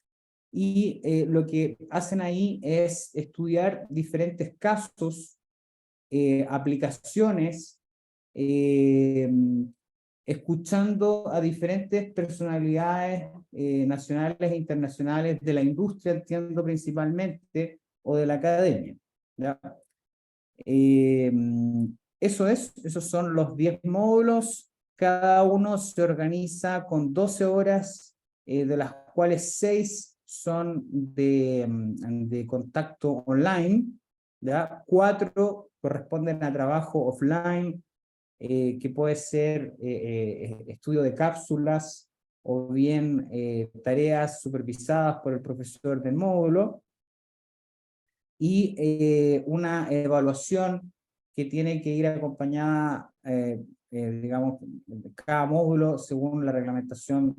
Speaker 4: y lo que hacen ahí es estudiar diferentes casos, aplicaciones, escuchando a diferentes personalidades nacionales e internacionales de la industria, entiendo principalmente, o de la academia, ¿ya? Esos son los 10 módulos. Cada uno se organiza con 12 horas, de las cuales 6 son de contacto online, ¿ya? 4 corresponden a trabajo offline, que puede ser estudio de cápsulas o bien tareas supervisadas por el profesor del módulo. y una evaluación que tiene que ir acompañada, digamos, de cada módulo según la reglamentación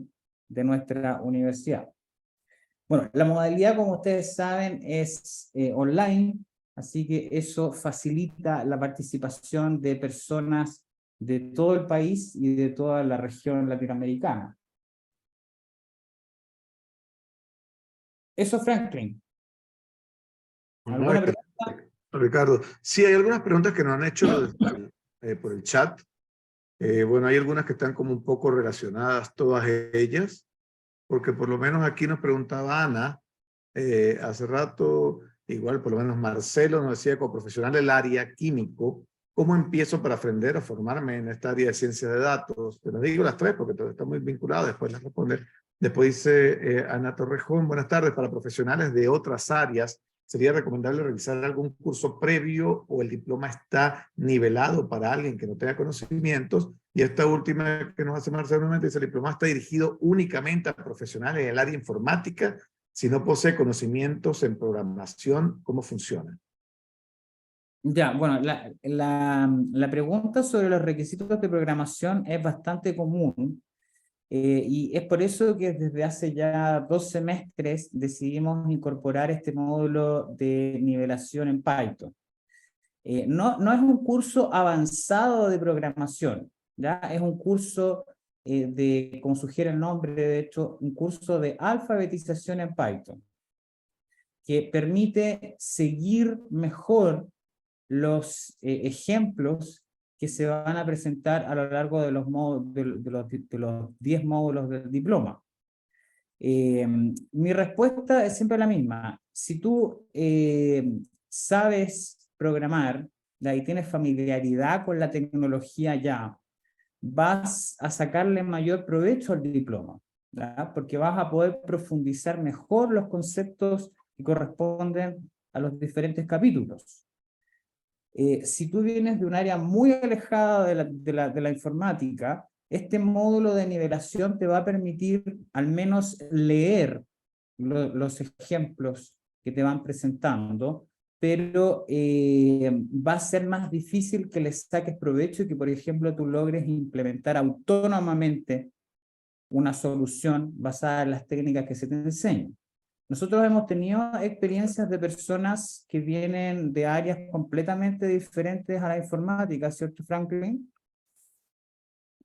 Speaker 4: de nuestra universidad. Bueno, la modalidad, como ustedes saben, es online, así que eso facilita la participación de personas de todo el país y de toda la región latinoamericana. Eso, Franklin. ¿Alguna pregunta?
Speaker 2: Ricardo, sí, hay algunas preguntas que nos han hecho por el chat. Bueno, hay algunas que están como un poco relacionadas, todas ellas, porque por lo menos aquí nos preguntaba Ana, hace rato, igual por lo menos Marcelo nos decía, como profesional del área químico, ¿cómo empiezo para aprender a formarme en esta área de ciencia de datos? Te las digo las tres porque todo está muy vinculado, después las responde. Después dice Ana Torrejón, buenas tardes, para profesionales de otras áreas, ¿sería recomendable realizar algún curso previo o el diploma está nivelado para alguien que no tenga conocimientos? Y esta última que nos hace Marcelo nuevamente dice, el diploma está dirigido únicamente a profesionales en el área informática, si no posee conocimientos en programación, ¿cómo funciona?
Speaker 4: Ya, bueno, la pregunta sobre los requisitos de programación es bastante común y es por eso que desde hace ya 2 semestres decidimos incorporar este módulo de nivelación en Python. No es un curso avanzado de programación, ¿ya? Es un curso como sugiere el nombre, de hecho, un curso de alfabetización en Python, que permite seguir mejor los ejemplos que se van a presentar a lo largo de los 10 módulos del diploma. Mi respuesta es siempre la misma. Si tú sabes programar y tienes familiaridad con la tecnología ya, vas a sacarle mayor provecho al diploma, ¿verdad? Porque vas a poder profundizar mejor los conceptos que corresponden a los diferentes capítulos. Si tú vienes de un área muy alejada de la informática, este módulo de nivelación te va a permitir al menos leer los ejemplos que te van presentando, pero va a ser más difícil que les saques provecho y que, por ejemplo, tú logres implementar autónomamente una solución basada en las técnicas que se te enseñan. Nosotros hemos tenido experiencias de personas que vienen de áreas completamente diferentes a la informática, ¿cierto, Franklin?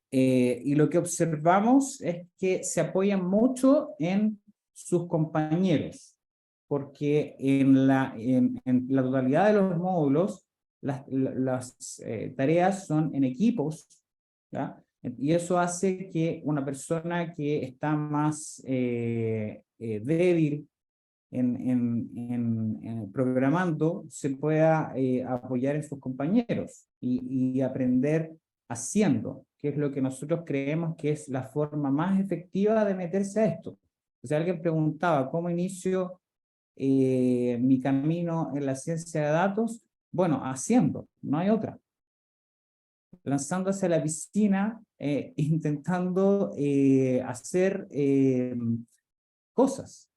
Speaker 4: Y lo que observamos es que se apoyan mucho en sus compañeros, porque en la totalidad de los módulos, las tareas son en equipos, ¿ya? Y eso hace que una persona que está más débil programando se pueda apoyar en sus compañeros y aprender haciendo, que es lo que nosotros creemos que es la forma más efectiva de meterse a esto. O sea, alguien preguntaba, ¿cómo inicio mi camino en la ciencia de datos? Bueno, haciendo, no hay otra. Lanzándose a la piscina, intentando hacer cosas,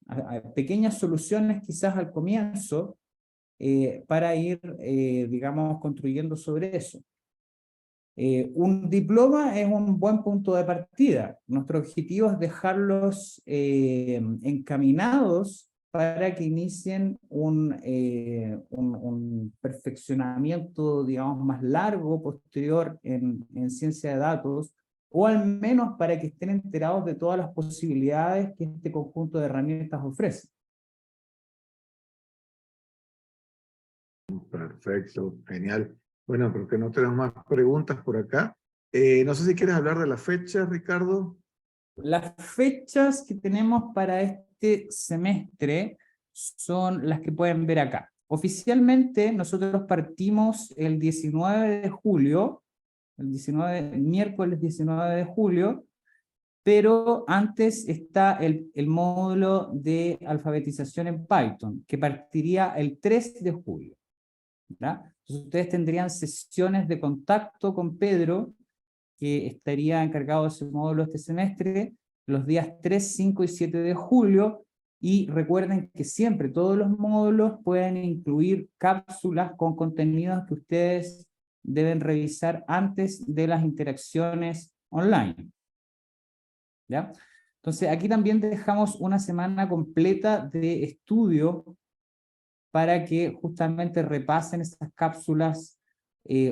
Speaker 4: pequeñas soluciones quizás al comienzo para ir, digamos, construyendo sobre eso. Un diploma es un buen punto de partida. Nuestro objetivo es dejarlos encaminados para que inicien un perfeccionamiento, digamos, más largo, posterior en ciencia de datos, o al menos para que estén enterados de todas las posibilidades que este conjunto de herramientas ofrece.
Speaker 2: Perfecto, genial. Bueno, porque no tenemos más preguntas por acá. No sé si quieres hablar de la fecha, Ricardo.
Speaker 4: Las fechas que tenemos para este semestre son las que pueden ver acá. Oficialmente nosotros partimos el 19 de julio, miércoles 19 de julio, pero antes está el módulo de alfabetización en Python, que partiría el 3 de julio. ¿Ya? Entonces ustedes tendrían sesiones de contacto con Pedro, que estaría encargado de ese módulo este semestre, los días 3, 5 y 7 de julio, Y recuerden que siempre todos los módulos pueden incluir cápsulas con contenidos que ustedes deben revisar antes de las interacciones online. ¿Ya? Entonces aquí también dejamos una semana completa de estudio para que justamente repasen esas cápsulas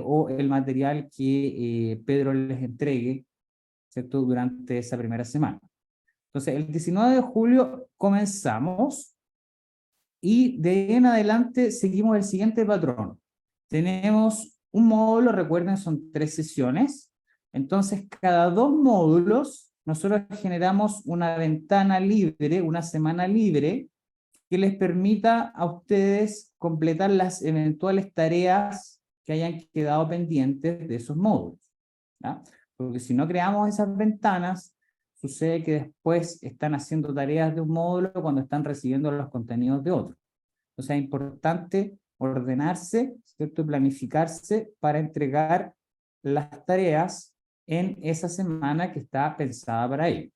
Speaker 4: o el material que Pedro les entregue, ¿cierto?, durante esa primera semana. Entonces, el 19 de julio comenzamos y de ahí en adelante seguimos el siguiente patrón. Tenemos un módulo, recuerden, son 3 sesiones. Entonces, cada 2 módulos, nosotros generamos una ventana libre, una semana libre, que les permita a ustedes completar las eventuales tareas que hayan quedado pendientes de esos módulos, ¿ya? Porque si no creamos esas ventanas, sucede que después están haciendo tareas de un módulo cuando están recibiendo los contenidos de otro. O sea, es importante ordenarse, ¿cierto?, planificarse para entregar las tareas en esa semana que está pensada para ello,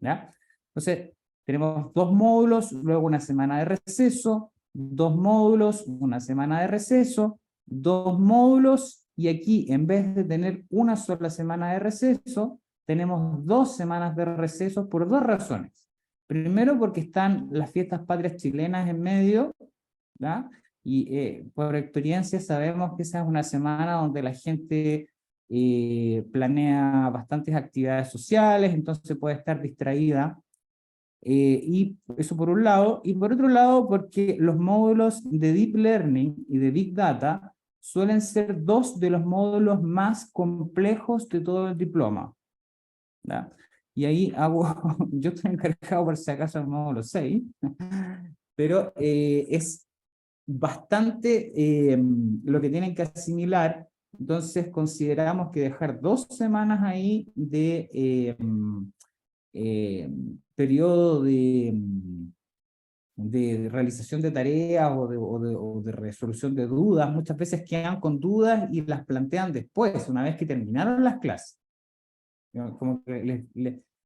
Speaker 4: ¿ya? Entonces, tenemos 2 módulos, luego una semana de receso, 2 módulos, una semana de receso, 2 módulos, y aquí, en vez de tener una sola semana de receso, tenemos 2 semanas de receso por 2 razones. Primero, porque están las fiestas patrias chilenas en medio, ¿ya? Y por experiencia sabemos que esa es una semana donde la gente planea bastantes actividades sociales, entonces puede estar distraída. Y eso por un lado, y por otro lado porque los módulos de Deep Learning y de Big Data suelen ser 2 de los módulos más complejos de todo el diploma, ¿ya? Y ahí hago, yo estoy encargado por si acaso del módulo 6, pero es bastante lo que tienen que asimilar. Entonces consideramos que dejar 2 semanas ahí de periodo de realización de tareas o de resolución de dudas, muchas veces quedan con dudas y las plantean después, una vez que terminaron las clases. Como que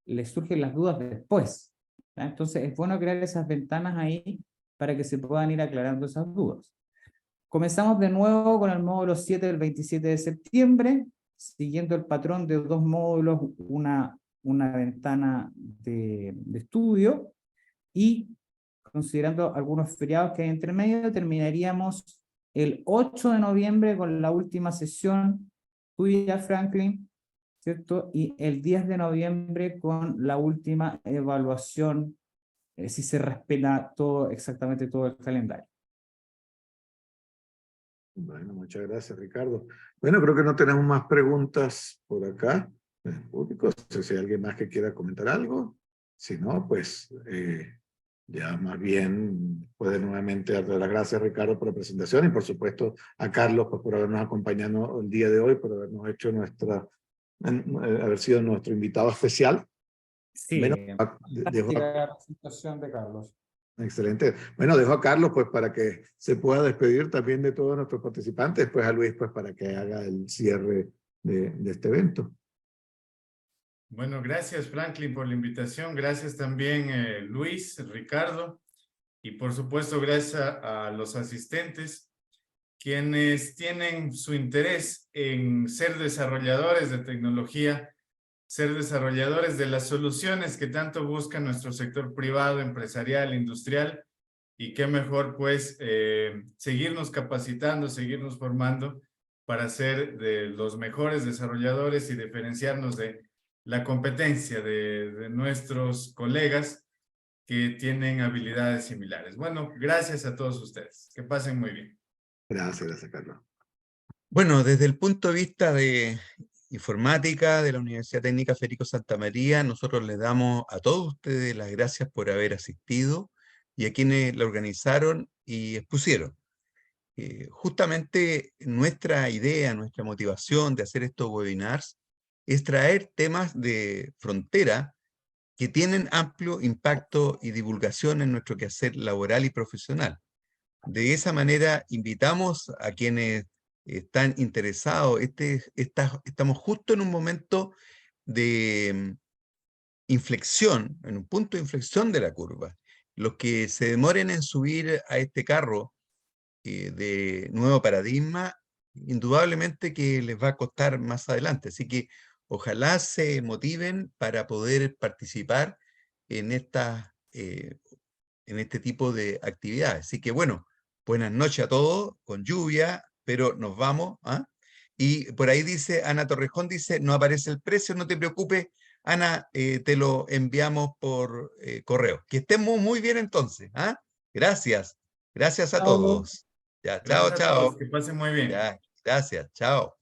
Speaker 4: les surgen las dudas después, ¿ya? Entonces es bueno crear esas ventanas ahí para que se puedan ir aclarando esas dudas. Comenzamos de nuevo con el módulo 7 del 27 de septiembre, siguiendo el patrón de 2 módulos, una ventana de estudio, y considerando algunos feriados que hay entre medio, terminaríamos el 8 de noviembre con la última sesión tuya, Franklin, ¿cierto? Y el 10 de noviembre con la última evaluación, si se respeta todo, exactamente todo el calendario.
Speaker 2: Bueno, muchas gracias, Ricardo. Bueno, creo que no tenemos más preguntas por acá, en el público. No sé si hay alguien más que quiera comentar algo. Si no, pues ya más bien puede nuevamente darle las gracias a Ricardo por la presentación y por supuesto a Carlos pues, por habernos acompañado el día de hoy, por habernos hecho haber sido nuestro invitado especial.
Speaker 4: Sí,
Speaker 2: bueno,
Speaker 4: fantástica la presentación de Carlos.
Speaker 2: Excelente. Bueno, dejo a Carlos pues para que se pueda despedir también de todos nuestros participantes, después a Luis pues para que haga el cierre de este evento.
Speaker 1: Bueno, gracias Franklin por la invitación, gracias también Luis, Ricardo, y por supuesto gracias a los asistentes, quienes tienen su interés en ser desarrolladores de tecnología, ser desarrolladores de las soluciones que tanto busca nuestro sector privado, empresarial, industrial, y qué mejor pues seguirnos capacitando, seguirnos formando para ser de los mejores desarrolladores y diferenciarnos de la competencia de nuestros colegas que tienen habilidades similares. Bueno, gracias a todos ustedes. Que pasen muy bien.
Speaker 2: Gracias, Carlos.
Speaker 3: Bueno, desde el punto de vista de informática de la Universidad Técnica Federico Santa María, nosotros les damos a todos ustedes las gracias por haber asistido y a quienes la organizaron y expusieron. Justamente nuestra idea, nuestra motivación de hacer estos webinars es traer temas de frontera que tienen amplio impacto y divulgación en nuestro quehacer laboral y profesional. De esa manera invitamos a quienes están interesados. Estamos justo en un momento de inflexión, en un punto de inflexión de la curva. los que se demoren en subir a este carro de nuevo paradigma, indudablemente que les va a costar más adelante. Así que ojalá se motiven para poder participar en en este tipo de actividades. Así que bueno, buenas noches a todos, con lluvia, pero nos vamos. ¿Ah? Y por ahí dice, Ana Torrejón dice, no aparece el precio, no te preocupes, Ana, te lo enviamos por correo. Que estemos muy bien entonces. ¿Ah? Gracias. Gracias a
Speaker 4: Chao.
Speaker 3: todos. Ya, chao,
Speaker 1: Gracias a todos,
Speaker 3: chao.
Speaker 1: que pasen muy bien.
Speaker 3: Ya, gracias, chao.